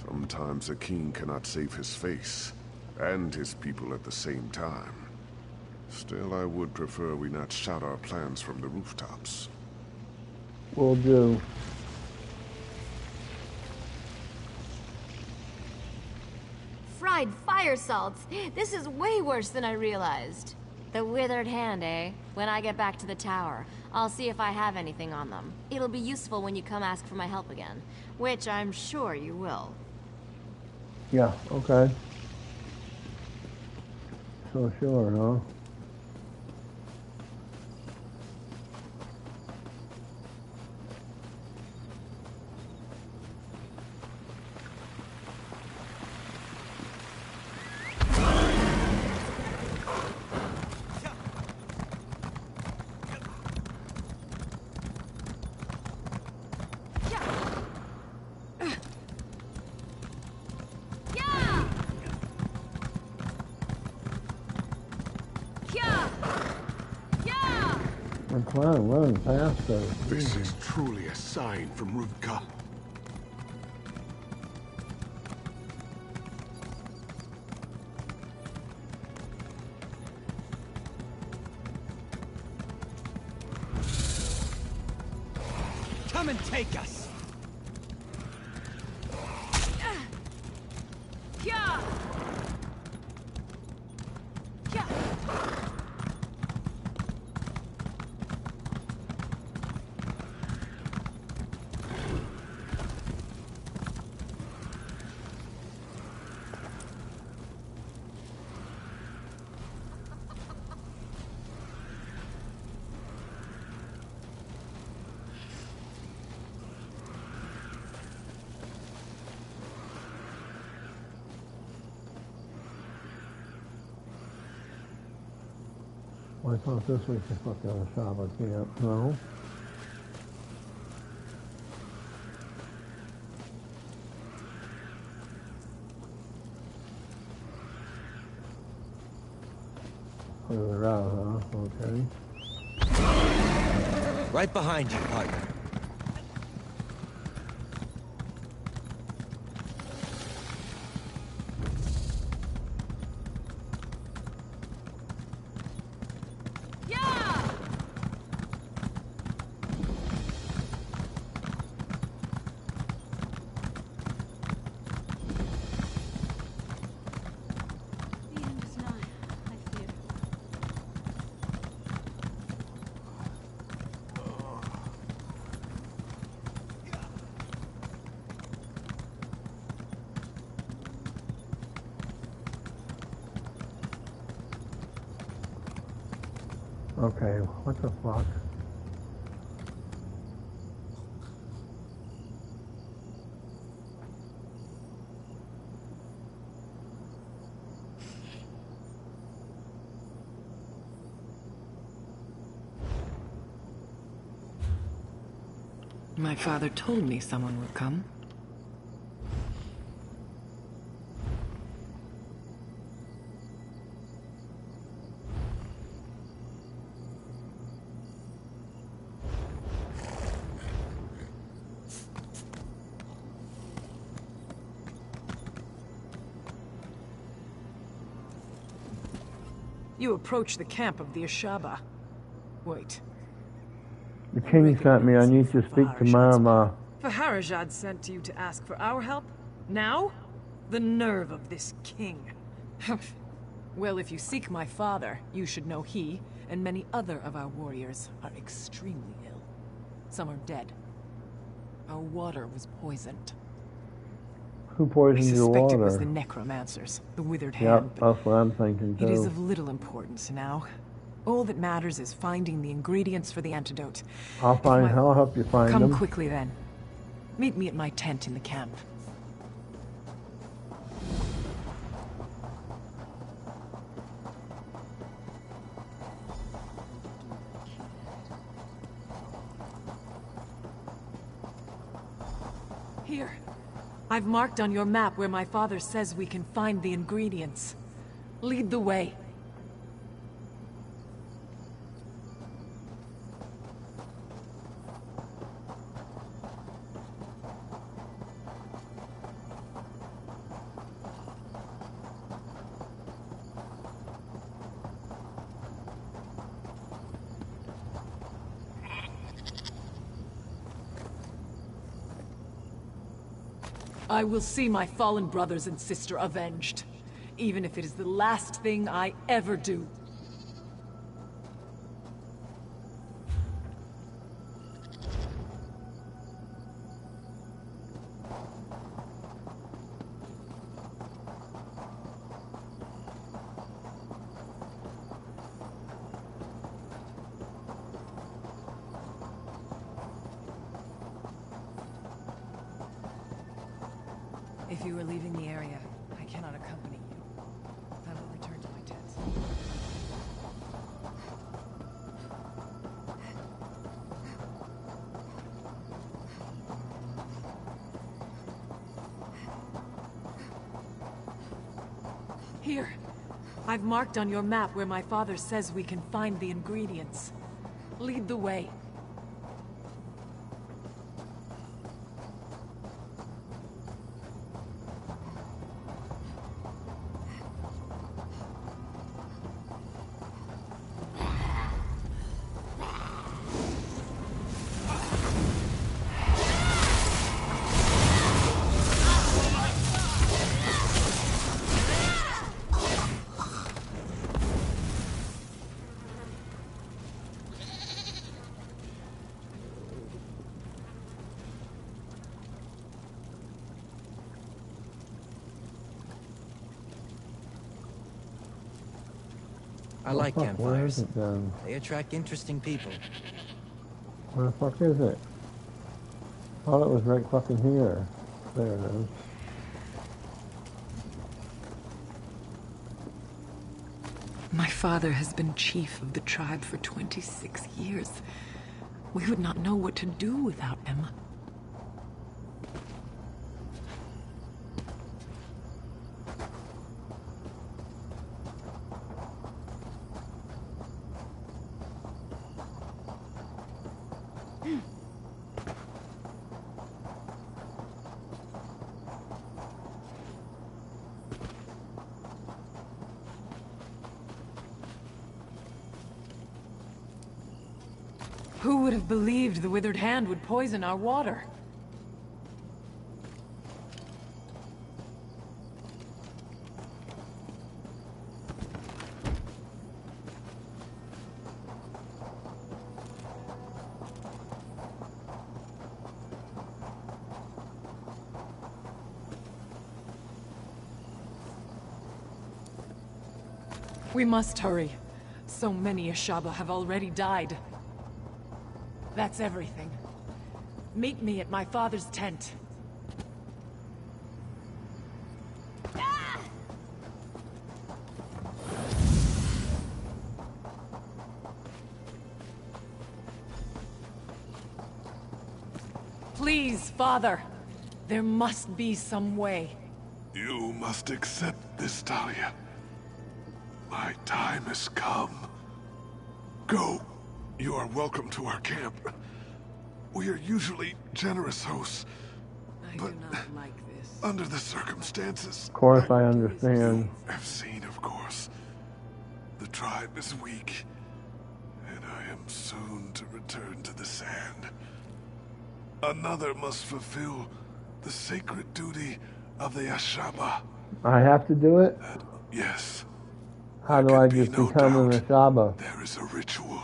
Sometimes a king cannot save his face and his people at the same time. Still, I would prefer we not shout our plans from the rooftops. Will do. Fried fire salts! This is way worse than I realized. The withered hand, eh? When I get back to the tower, I'll see if I have anything on them. It'll be useful when you come ask for my help again, which I'm sure you will. Yeah, okay. So sure, huh? I'm trying to run faster. This is truly a sign from Ruvka. Come and take us! I thought this was the fucking Ashaba camp. No? Further out, huh? Okay. Right behind you, partner. Okay, what the fuck? My father told me someone would come. You approach the camp of the Ashaba. Wait. The king sent me. I need to speak to Mama. Faharajad sent you to ask for our help? Now? The nerve of this king. Well, if you seek my father, you should know he and many other of our warriors are extremely ill. Some are dead. Our water was poisoned. Who poisoned your I suspect water? it was the necromancers, the withered Yep, hand. But that's what I'm thinking too. it is of little importance now. All that matters is finding the ingredients for the antidote. I'll help you find them. Come quickly then. Meet me at my tent in the camp. Here. I've marked on your map where my father says we can find the ingredients. Lead the way. I will see my fallen brothers and sister avenged, even if it is the last thing I ever do. If you are leaving the area, I cannot accompany you. I will return to my tent. Here. I've marked on your map where my father says we can find the ingredients. Lead the way. I like Where is campfires. it then? They attract interesting people. Where the fuck is it? Thought it was right fucking here. There it is. My father has been chief of the tribe for 26 years. We would not know what to do without him. Who would have believed the withered hand would poison our water? We must hurry. So many Ashaba have already died. That's everything. Meet me at my father's tent. Please, Father. There must be some way. You must accept this, Talia. My time has come. Go. You are welcome to our camp. We are usually generous hosts. I do not like this. Under the circumstances... Of course I understand. You have seen, of course. The tribe is weak, and I am soon to return to the sand. Another must fulfill the sacred duty of the Ashaba. I have to do it? Yes. How do I just become an Ashaba? There is a ritual.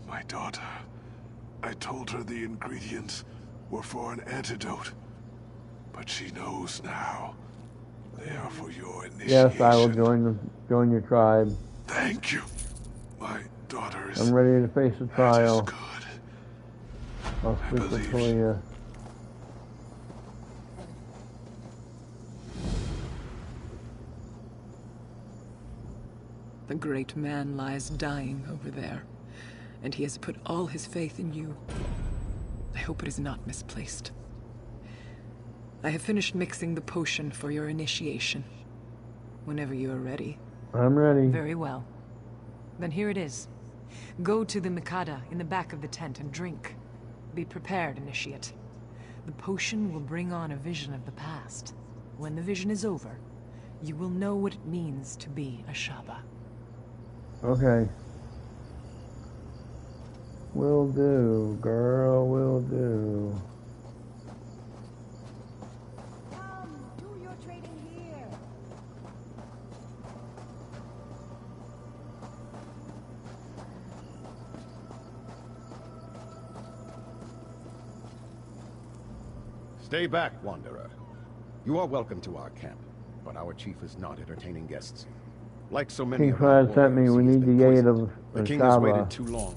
My daughter, I told her the ingredients were for an antidote, but she knows now. They are for your initiation. Yes, I will join your tribe. Thank you. My daughter is... I'm ready to face the trial. That is good. I'll speak with Talia. The great man lies dying over there, and he has put all his faith in you. I hope it is not misplaced. I have finished mixing the potion for your initiation. Whenever you are ready. I'm ready. Very well. Then here it is. Go to the Mikada in the back of the tent and drink. Be prepared, Initiate. The potion will bring on a vision of the past. When the vision is over, you will know what it means to be a Shaba. Okay. Will do, girl, will do. Stay back, Wanderer. You are welcome to our camp, but our chief is not entertaining guests. Like so many King of our Fred sent me, warriors, we he has need been the aid poisoned. of The king has Shaba. waited too long.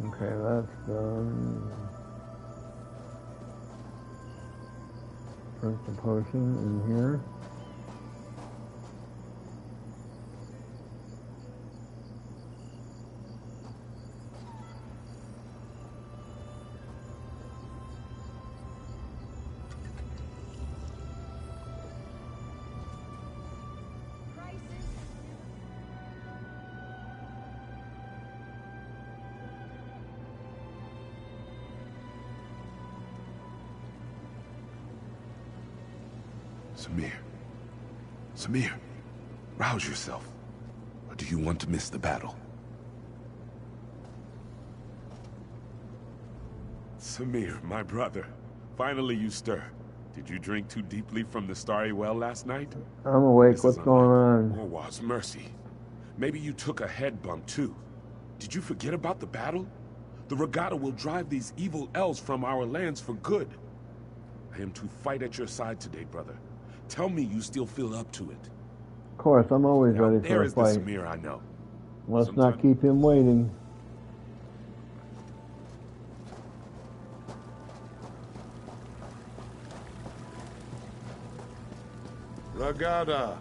Okay, that's done. Drink the potion in here. Samir, rouse yourself. Or do you want to miss the battle? Samir, my brother. Finally you stir. Did you drink too deeply from the starry well last night? I'm awake. What's going on? Morwaz's mercy. Maybe you took a head bump too. Did you forget about the battle? The regatta will drive these evil elves from our lands for good. I am to fight at your side today, brother. Tell me you still feel up to it. Of course, I'm always ready for There a is the fight. Samir I know. Let's not keep him waiting. Regatta,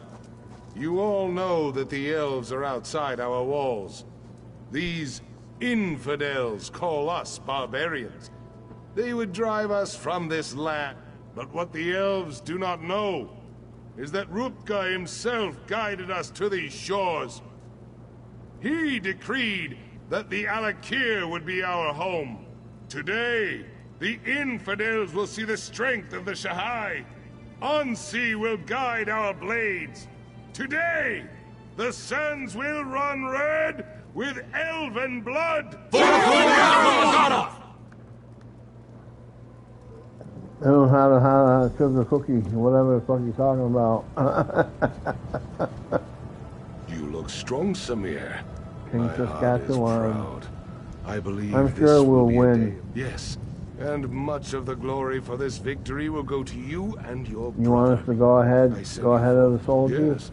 you all know that the elves are outside our walls. These infidels call us barbarians. They would drive us from this land. But what the elves do not know is that Rupka himself guided us to these shores. He decreed that the Alakir would be our home. Today, the infidels will see the strength of the Shahai. Ansi will guide our blades. Today, the sands will run red with elven blood. I don't know how to sugar cookie, whatever the fuck you're talking about. You look strong, Samir. King My heart is Saskatchewan. proud. I believe I'm this sure will we'll be a win. day- Yes, and much of the glory for this victory will go to you and your You want us to go ahead of the soldiers? Yes.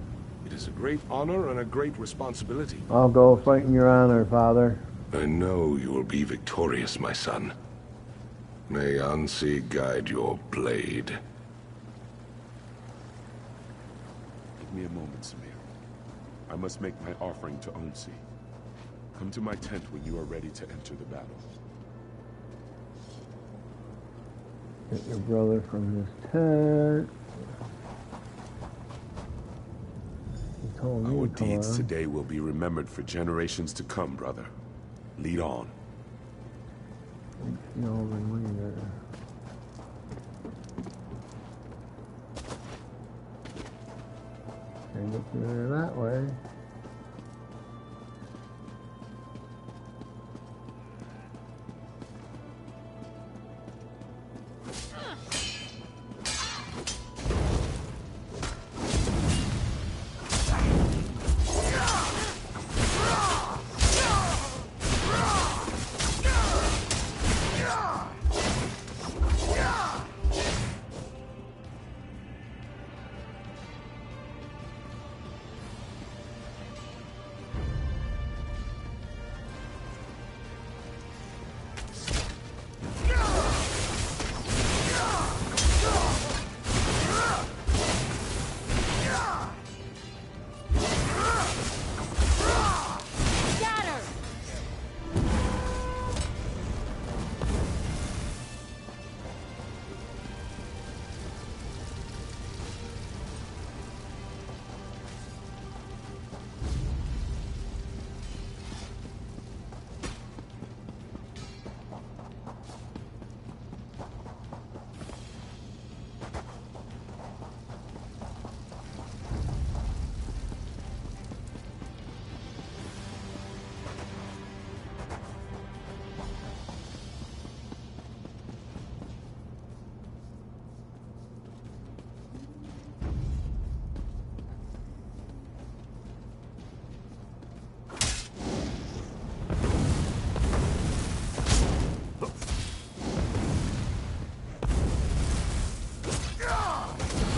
It is a great honor and a great responsibility. I'll go fight in your honor, Father. I know you will be victorious, my son. May Ansi guide your blade. Give me a moment, Samir. I must make my offering to Onsi. Come to my tent when you are ready to enter the battle. Get your brother from his tent. He told me Our to come deeds on. today will be remembered for generations to come, brother. Lead on. No, leader. Can't get through there that way.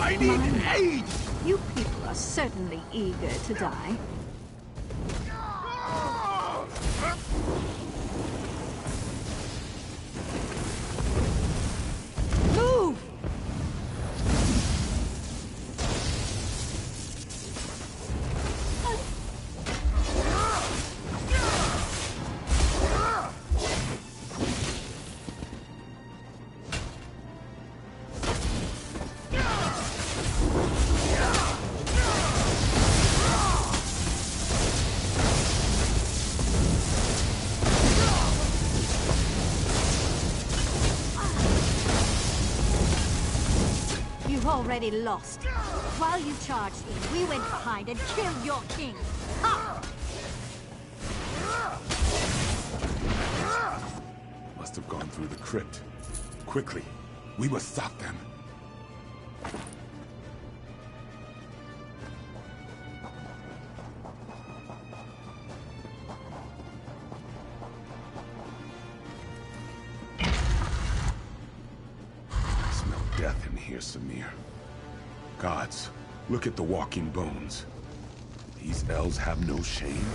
I need aid! You people are certainly eager to die. Move! You've already lost. While you charged in, we went behind and killed your king. Ha! Must have gone through the crypt. Quickly, we must stop them. I smell death in here, Samir. Gods, look at the walking bones. These elves have no shame?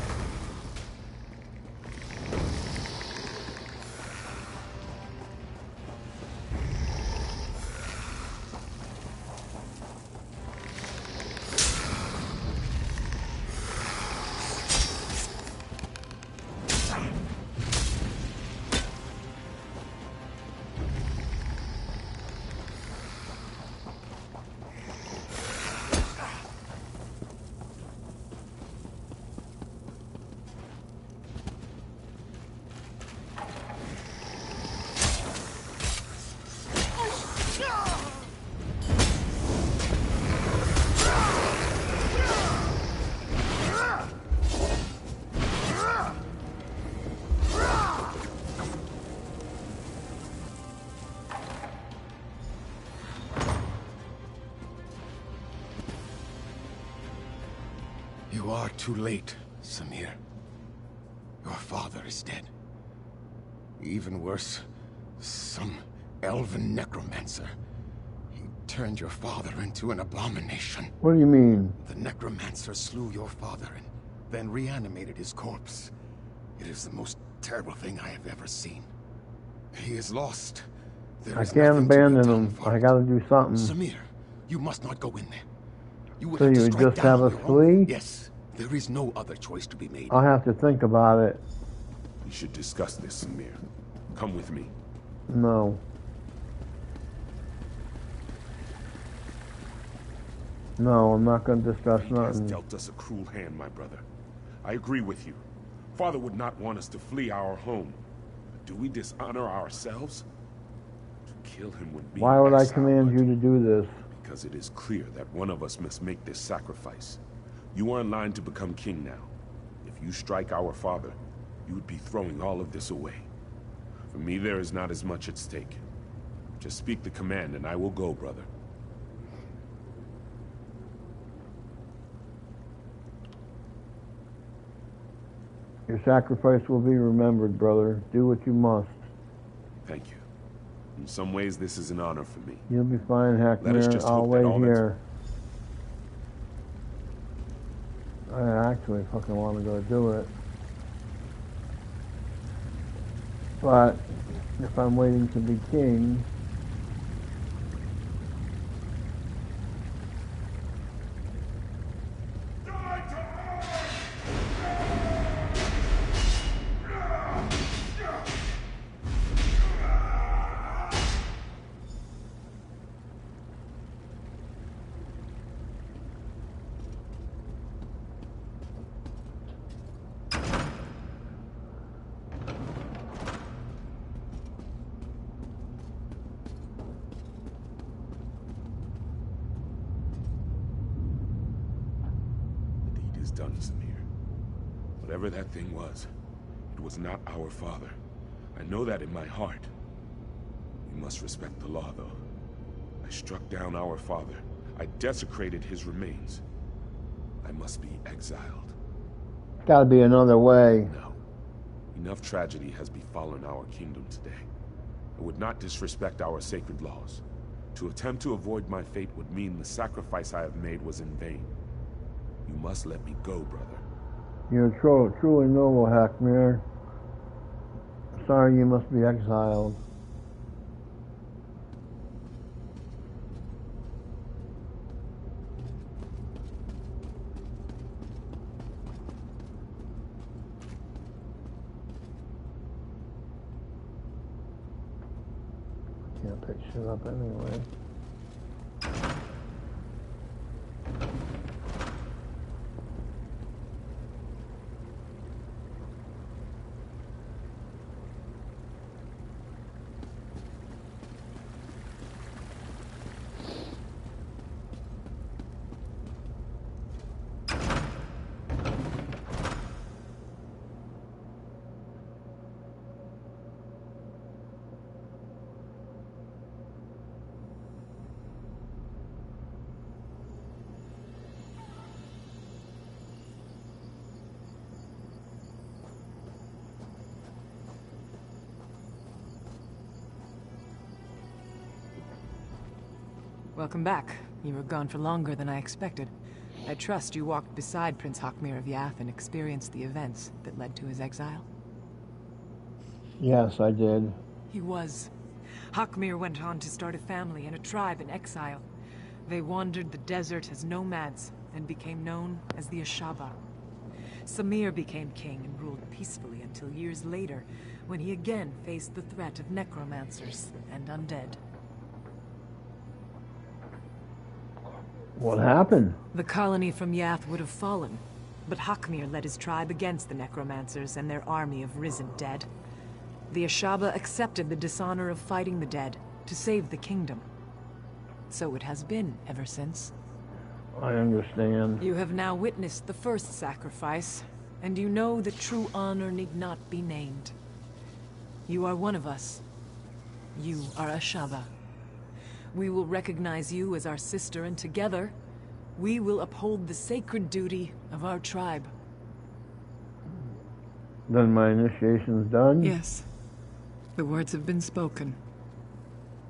You are too late, Samir. Your father is dead. Even worse, some elven necromancer. He turned your father into an abomination. What do you mean? The necromancer slew your father and then reanimated his corpse. It is the most terrible thing I have ever seen. He is lost. There I is can't nothing to be abandon done him. for I it. gotta do something. Samir, you must not go in there. You will So have to you would strike just down have us your flee? own. Yes, there is no other choice to be made. I'll have to think about it. We should discuss this, Samir. Come with me. No. No, I'm not gonna discuss Fate has nothing. dealt us a cruel hand, my brother. I agree with you. Father would not want us to flee our home. But do we dishonor ourselves? To kill him would be Why would I exile, command you to do this? because it is clear that one of us must make this sacrifice. You are in line to become king now. If you strike our father, you would be throwing all of this away. For me, there is not as much at stake. Just speak the command and I will go, brother. Your sacrifice will be remembered, brother. Do what you must. Thank you. In some ways, this is an honor for me. You'll be fine, Let us Hackmere. just I'll hope that wait all that's- here. I actually fucking want to go do it. But if I'm waiting to be king, Done, Samir. Whatever that thing was, it was not our father. I know that in my heart. We must respect the law, though. I struck down our father. I desecrated his remains. I must be exiled. gotta be another way. No. Enough tragedy has befallen our kingdom today. I would not disrespect our sacred laws. To attempt to avoid my fate would mean the sacrifice I have made was in vain. You must let me go, brother. You're truly noble, Hackmere. Sorry you must be exiled. Can't pick shit up anyway. Welcome back. You were gone for longer than I expected. I trust you walked beside Prince Hackmere of Yath and experienced the events that led to his exile? Yes, I did. He was. Hackmere went on to start a family and a tribe in exile. They wandered the desert as nomads and became known as the Ashaba. Samir became king and ruled peacefully until years later, when he again faced the threat of necromancers and undead. What happened? The colony from Yath would have fallen, but Hackmere led his tribe against the necromancers and their army of risen dead. The Ashaba accepted the dishonor of fighting the dead to save the kingdom. So it has been ever since. I understand. You have now witnessed the first sacrifice, and you know that true honor need not be named. You are one of us. You are Ashaba. We will recognize you as our sister, and together, we will uphold the sacred duty of our tribe. Then my initiation's done? Yes. The words have been spoken.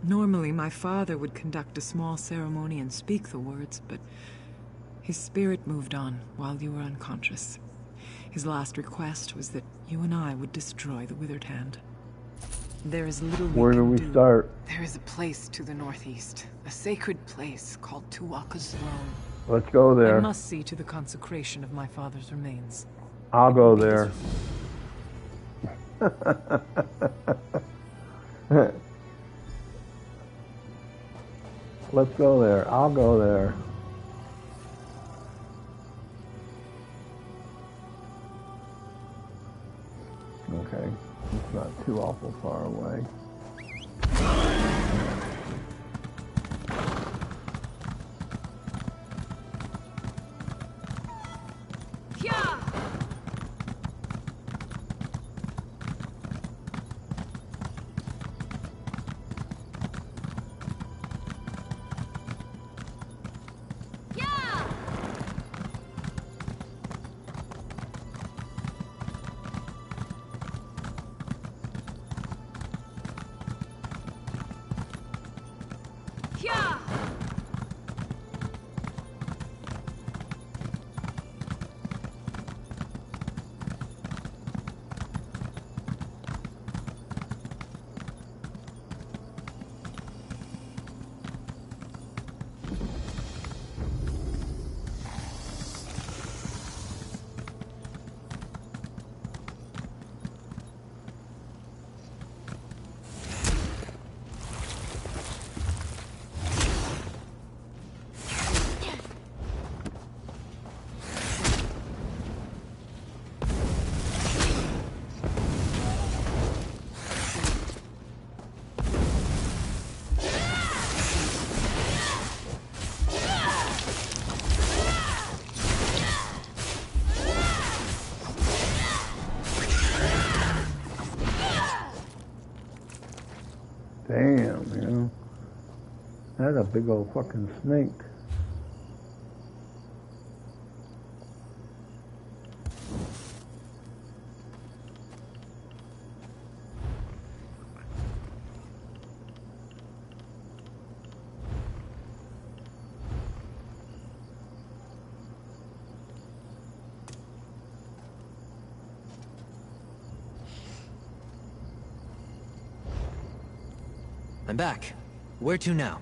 Normally, my father would conduct a small ceremony and speak the words, but his spirit moved on while you were unconscious. His last request was that you and I would destroy the Withered Hand. There is little Where do we start? There is a place to the northeast, a sacred place called Tuwaka's throne. Let's go there. I must see to the consecration of my father's remains. I'll go there. Let's go there. I'll go there. Okay, it's not too awful far away. Damn, you know. That's a big old fucking snake. I'm back. Where to now?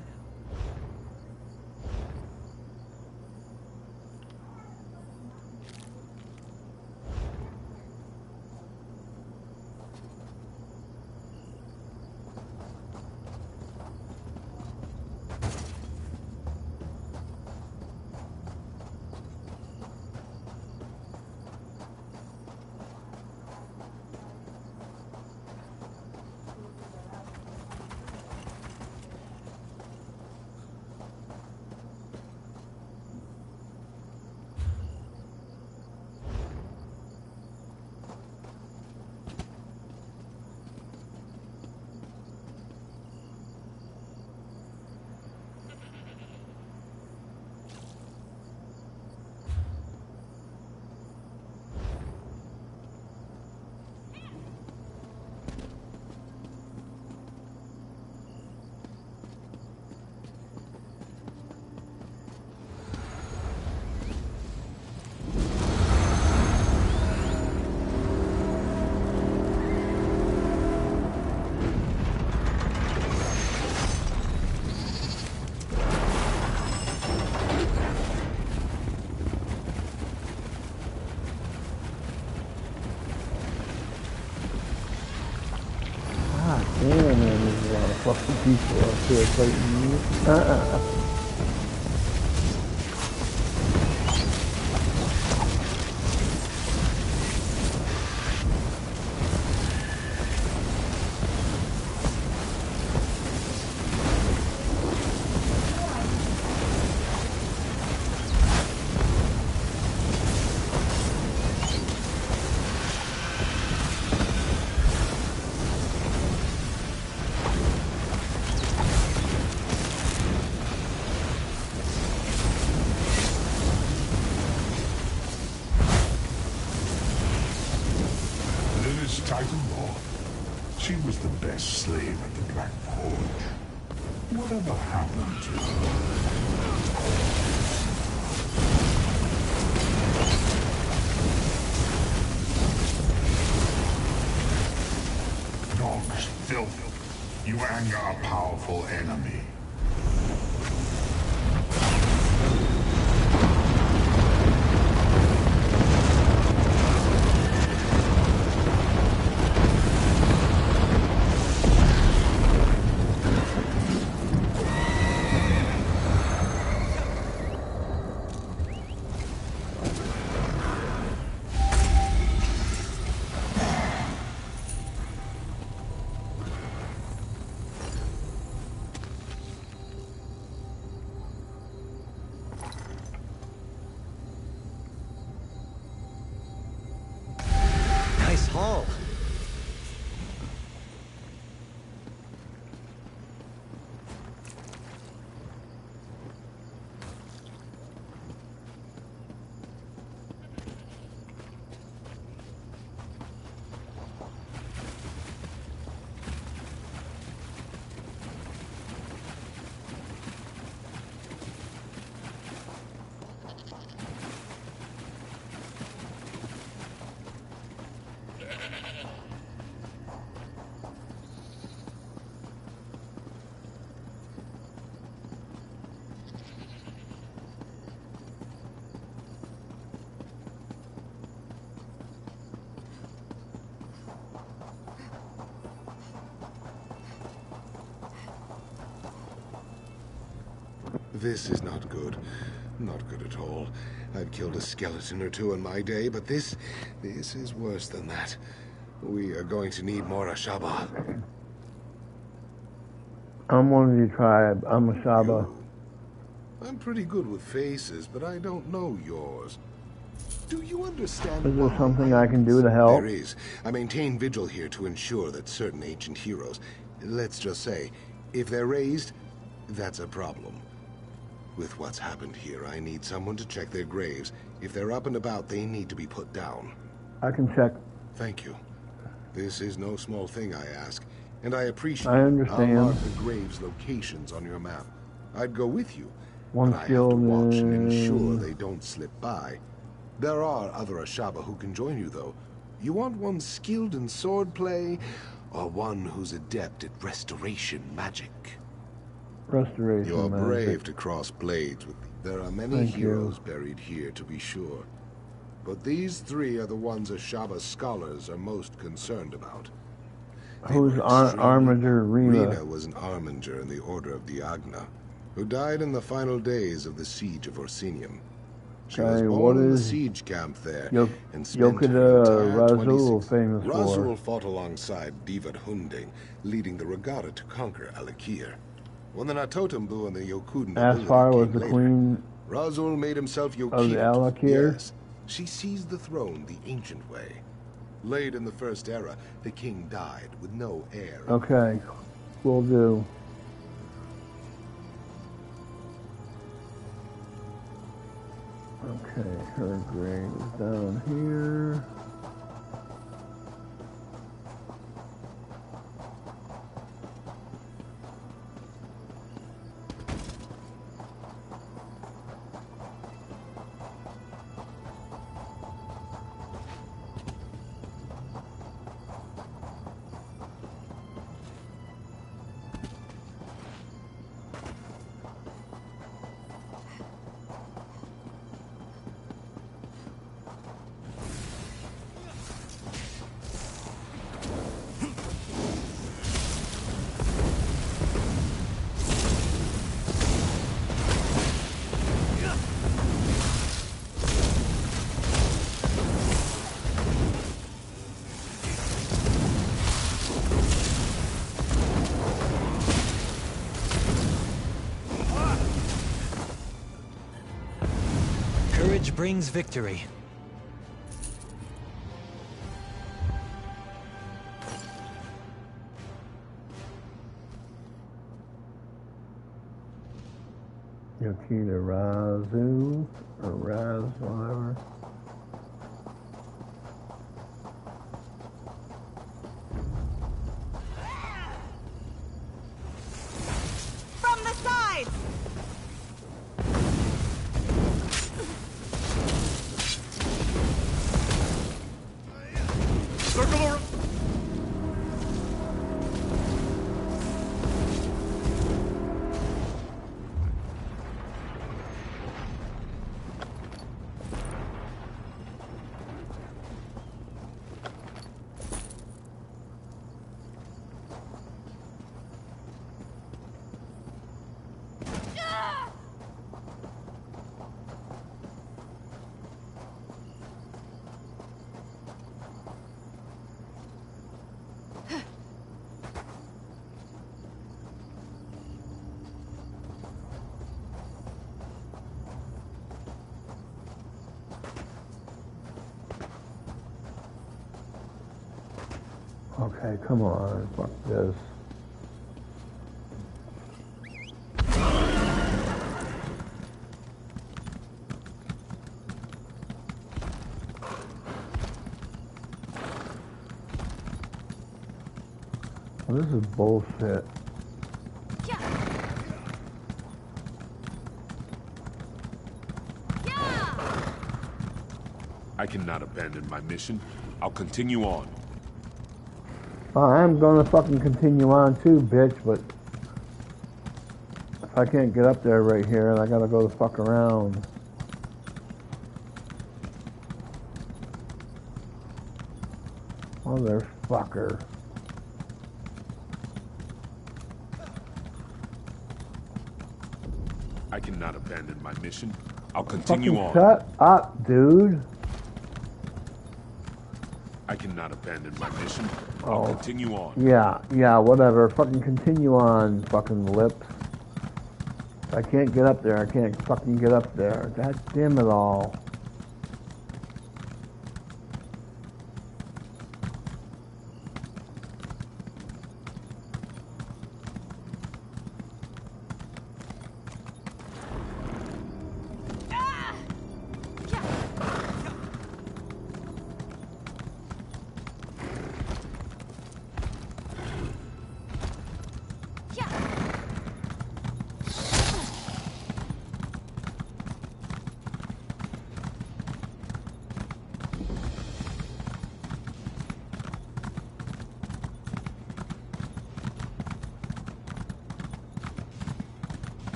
Damn, man, there's a lot of fucking people up here fighting you. Titan Lord. She was the best slave at the Black Forge. Whatever happened to Dog's filth. You anger a powerful enemy. Nice haul. This is not good. Not good at all. I've killed a skeleton or two in my day, but this is worse than that. We are going to need more Ashaba. I'm one of the tribe. I'm Ashaba. I'm pretty good with faces, but I don't know yours. Do you understand Is there why? something I can do to help? There is. I maintain vigil here to ensure that certain ancient heroes, let's just say, if they're raised, that's a problem. With what's happened here, I need someone to check their graves. If they're up and about, they need to be put down. I can check. Thank you. This is no small thing, I ask, and I appreciate I understand. I'll mark the graves' locations on your map. I'd go with you, One but I have skill to watch and in- ensure they don't slip by. There are other Ashaba who can join you, though. You want one skilled in swordplay, or one who's adept at restoration magic? Restoration You're magic. brave to cross blades with me. There are many Thank you. heroes buried here, to be sure. But these three are the ones Ashaba scholars are most concerned about. They Who's were extremely- Armiger Rena? Rena was an armiger in the Order of Diagna, who died in the final days of the siege of Orsinium. She was Okay, born what in the is siege camp there Yok- and spent her Yokida entire Razul 26 famous for? Razul fought alongside Divad Hunding, leading the regatta to conquer Alakir. When the Natotembu and the Yokuden Asfar was came the later, queen Razul made himself Yokida. of the Alakir? Yes, she seized the throne the ancient way. Late in the First Era, the king died with no heir. Okay, will do. Okay, her grave is down here. Courage brings victory. Yokida Razu, or Raz, whatever. Okay, come on. Fuck this. Well, this is bullshit. I cannot abandon my mission. I'll continue on. I'm gonna fucking continue on too, bitch, but if I can't get up there right here, and I gotta go the fuck around. Motherfucker. I cannot abandon my mission. I'll continue on. Shut up, dude. I cannot abandon my mission. I'll continue on. Yeah, whatever. Fucking continue on, fucking lips. If I can't get up there, I can't fucking get up there. God damn it all.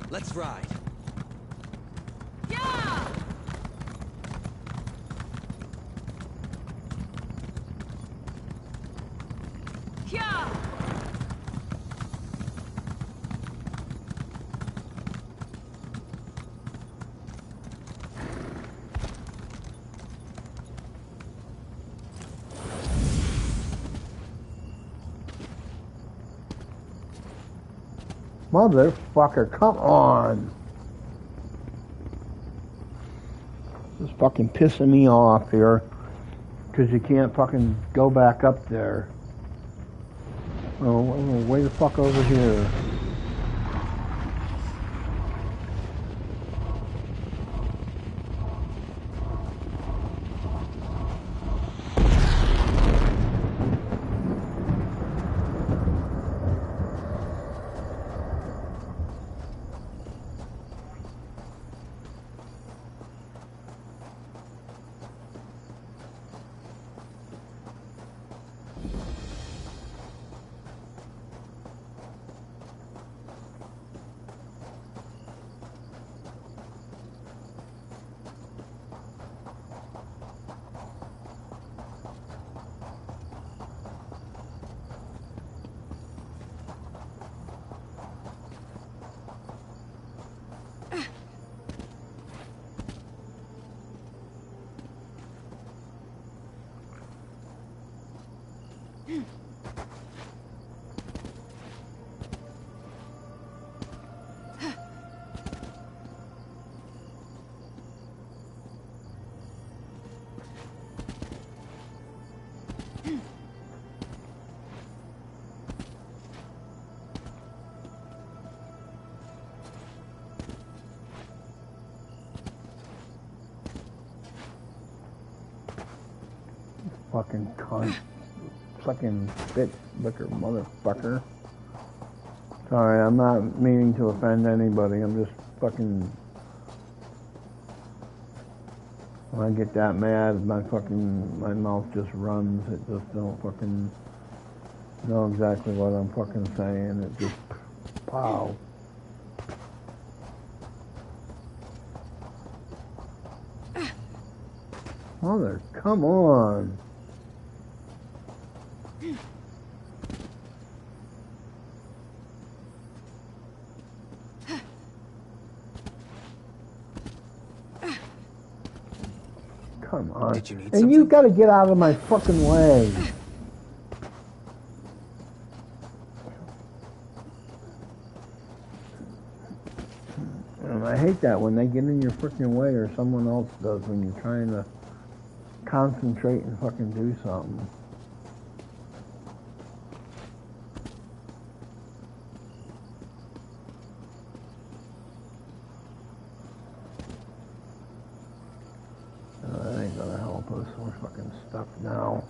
Let's ride. Motherfucker, come on. This is fucking pissing me off here. Because you can't fucking go back up there. Oh, way the fuck over here. Fucking cunt. Fucking bitch, liquor, motherfucker. Sorry, I'm not meaning to offend anybody. I'm just fucking... When I get that mad, my mouth just runs. It just don't fucking know exactly what I'm fucking saying. It just... Pow. Mother, come on. Come on. Did you need and something? you gotta get out of my fucking way. hate that when they get in your freaking way, or someone else does when you're trying to concentrate and fucking do something. That ain't gonna help us. We're fucking stuck now.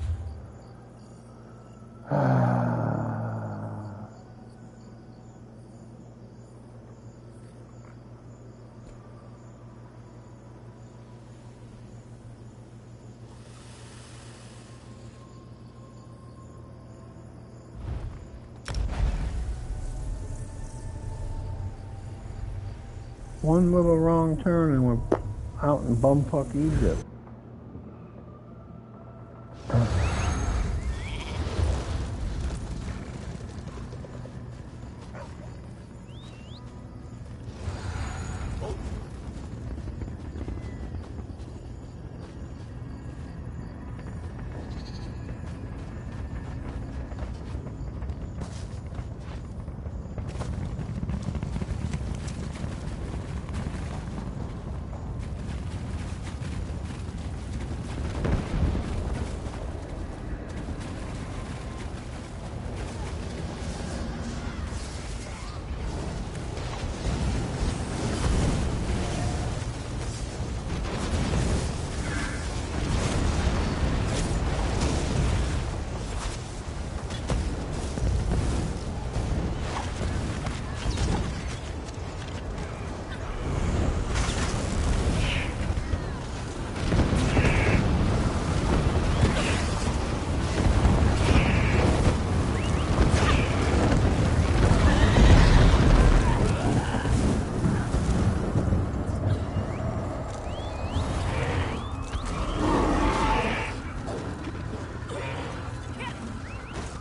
One little wrong turn and we're out in bumfuck Egypt.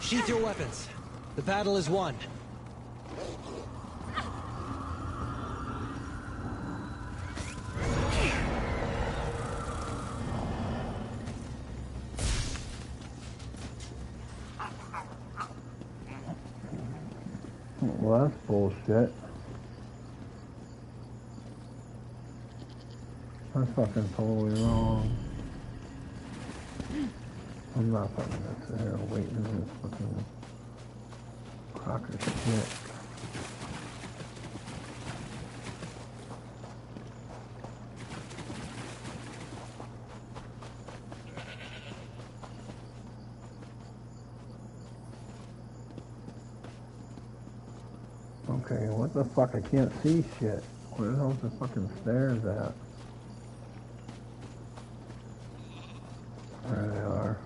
Sheath your weapons. The battle is won. Well, that's bullshit. That's fucking totally wrong. I'm not fucking gonna sit here waiting in this fucking crock of shit. Okay, what the fuck? I can't see shit. Where the hell's the fucking stairs at? There they are.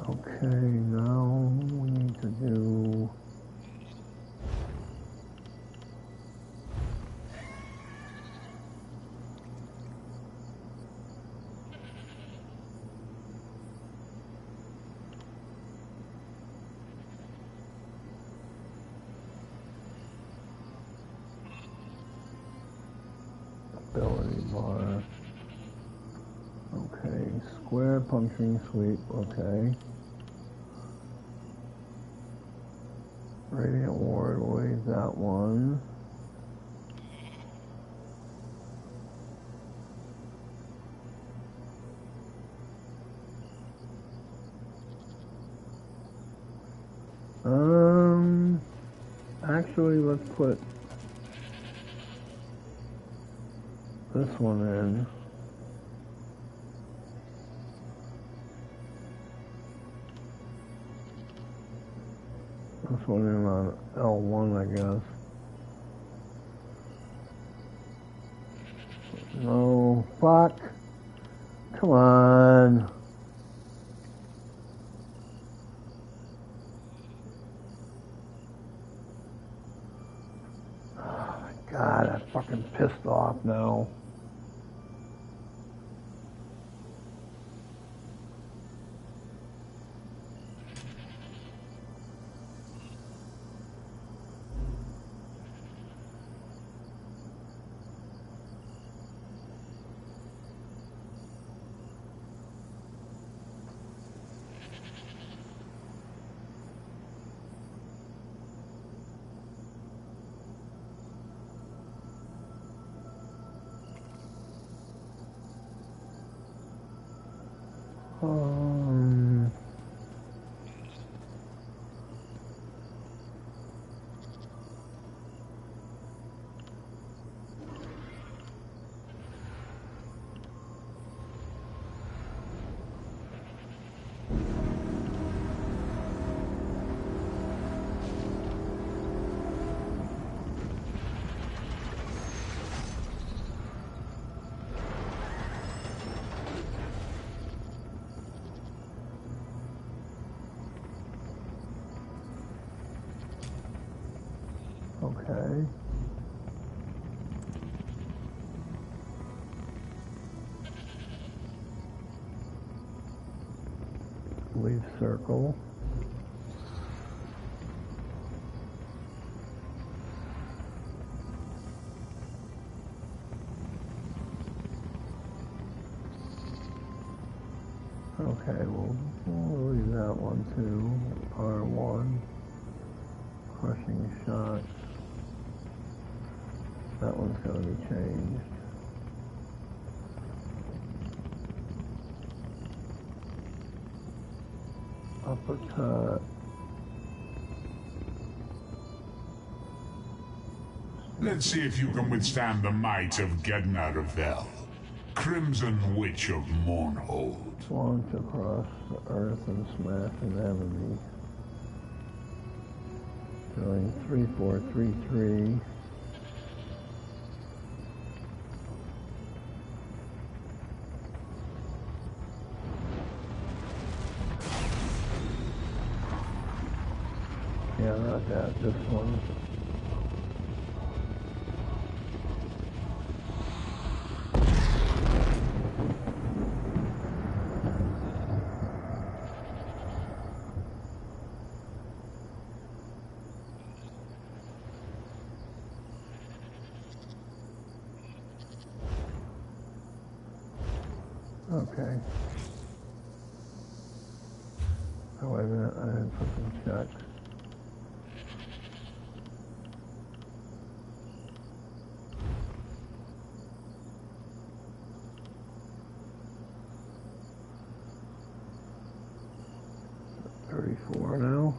Okay, now we need to do... ability bar. Okay, square puncturing sweep, okay. Radiant Ward, we'll leave that one. Actually, let's put this one in. This one in on L1, I guess. No, fuck. Come on. God, I'm fucking pissed off now. Okay. Leave circle. Okay, we'll leave that one too. R1. Crushing shot. That one's going to be changed. Uppercut. Let's see if you can withstand the might of Gednarvel, Crimson Witch of Mournhold. Launch across the earth and smash an enemy. Going 3-4-3-3. Yeah, not that. This one. Okay. Oh, wait a minute. I didn't put some checks. Now.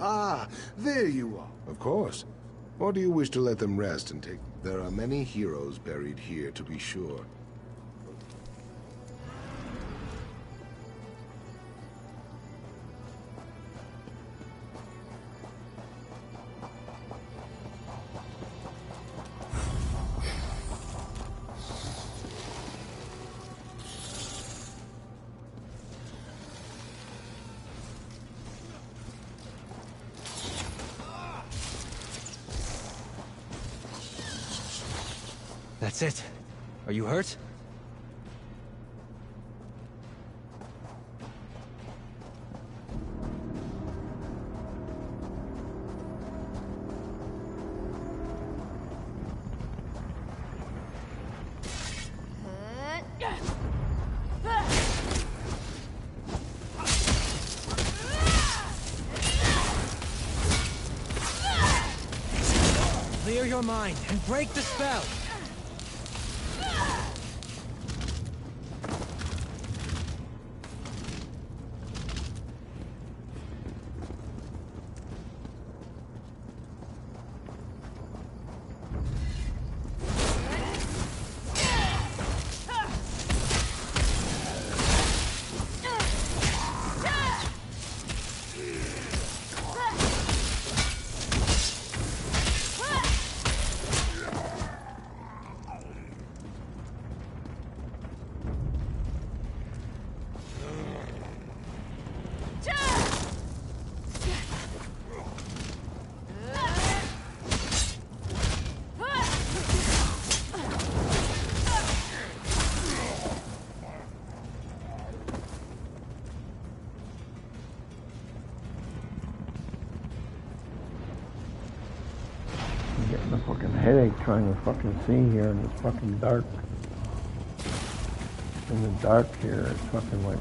Ah, there you are. Of course. Or do you wish to let them rest and take... There are many heroes buried here, to be sure. That's it. Are you hurt? Clear your mind and break the spell! Getting a fucking headache trying to fucking see here in this fucking dark. In the dark here, it's fucking like...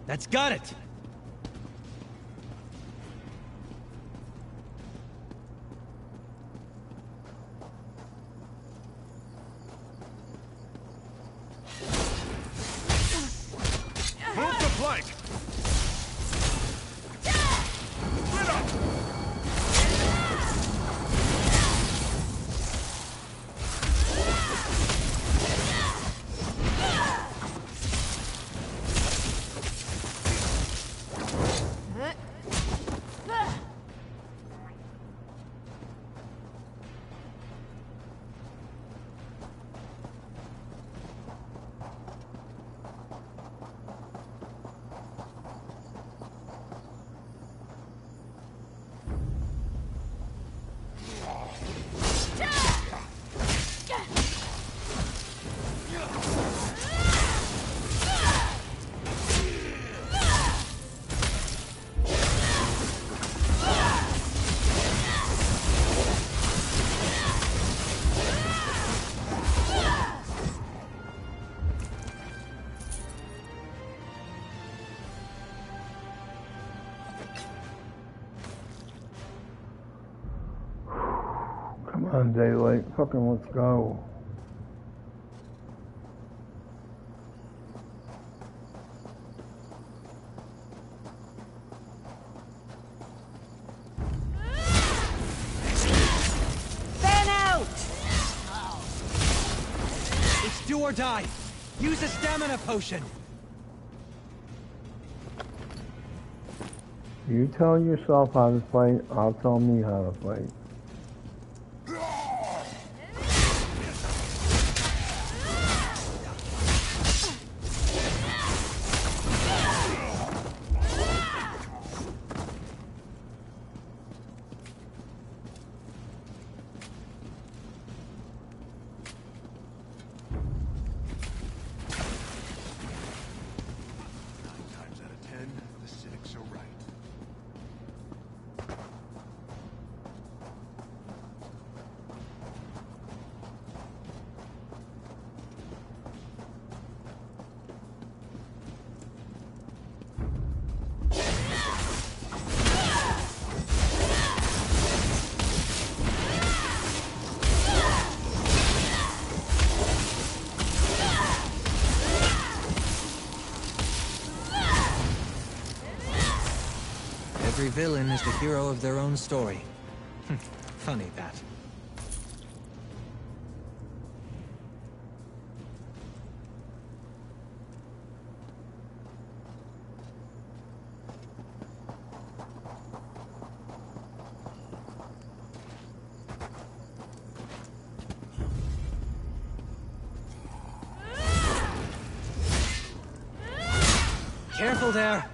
That's got it! Move the flank! Split up! Come on, daylight. Fucking let's go. Fan out! It's do or die. Use a stamina potion. You tell yourself how to fight, I'll tell me how to fight. Every villain is the hero of their own story. Funny that. Careful there!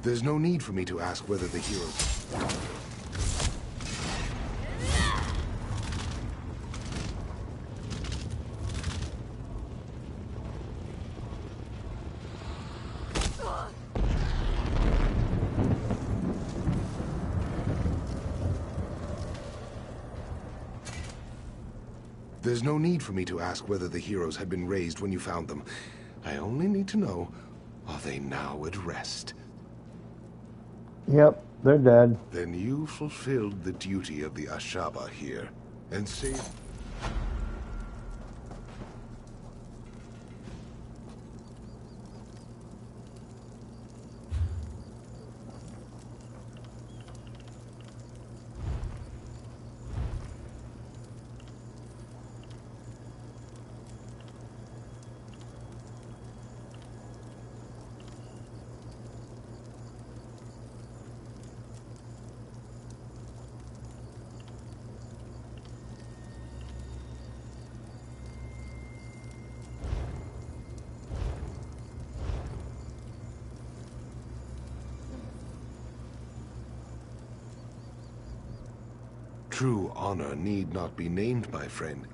There's no need for me to ask whether the heroes... There's no need for me to ask whether the heroes had been raised when you found them. I only need to know, are they now at rest? Yep, they're dead. Then you fulfilled the duty of the Ashaba here, and saved... True honor need not be named, my friend.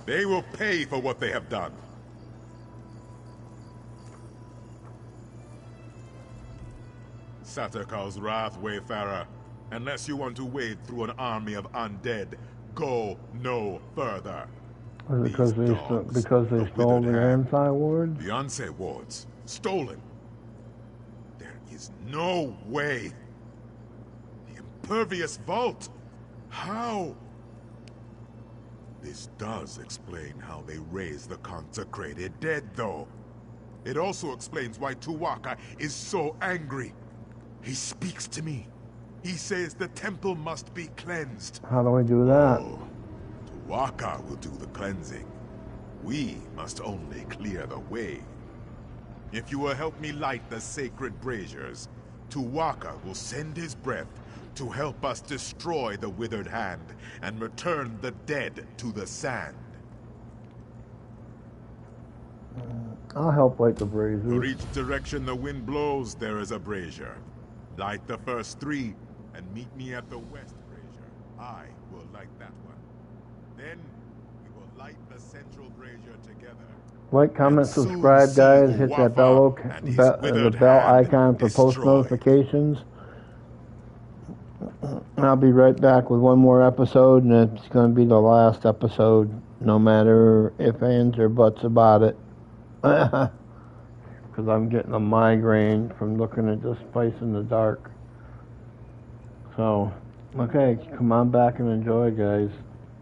They will pay for what they have done. Satyrkal's wrath, Wayfarer. Unless you want to wade through an army of undead, go no further. Is it because they stole the anti-wards? The Ansei wards. Stolen. There is no way. The impervious vault. How? This does explain how they raise the consecrated dead, though. It also explains why Tuwaka is so angry. He speaks to me. He says the temple must be cleansed. How do we do that? Oh, Tuwaka will do the cleansing. We must only clear the way. If you will help me light the sacred braziers, Tuwaka will send his breath to help us destroy the withered hand and return the dead to the sand. I'll help light the braziers. For each direction the wind blows, there is a brazier. Light the first 3, and meet me at the west brazier. I will light that one. Then, we will light the central brazier together. Like, comment, subscribe, guys. Hit that the bell icon for post notifications. I'll be right back with one more episode, and it's going to be the last episode, no matter if ands or buts about it. Because I'm getting a migraine from looking at this place in the dark. So, okay, come on back and enjoy, guys.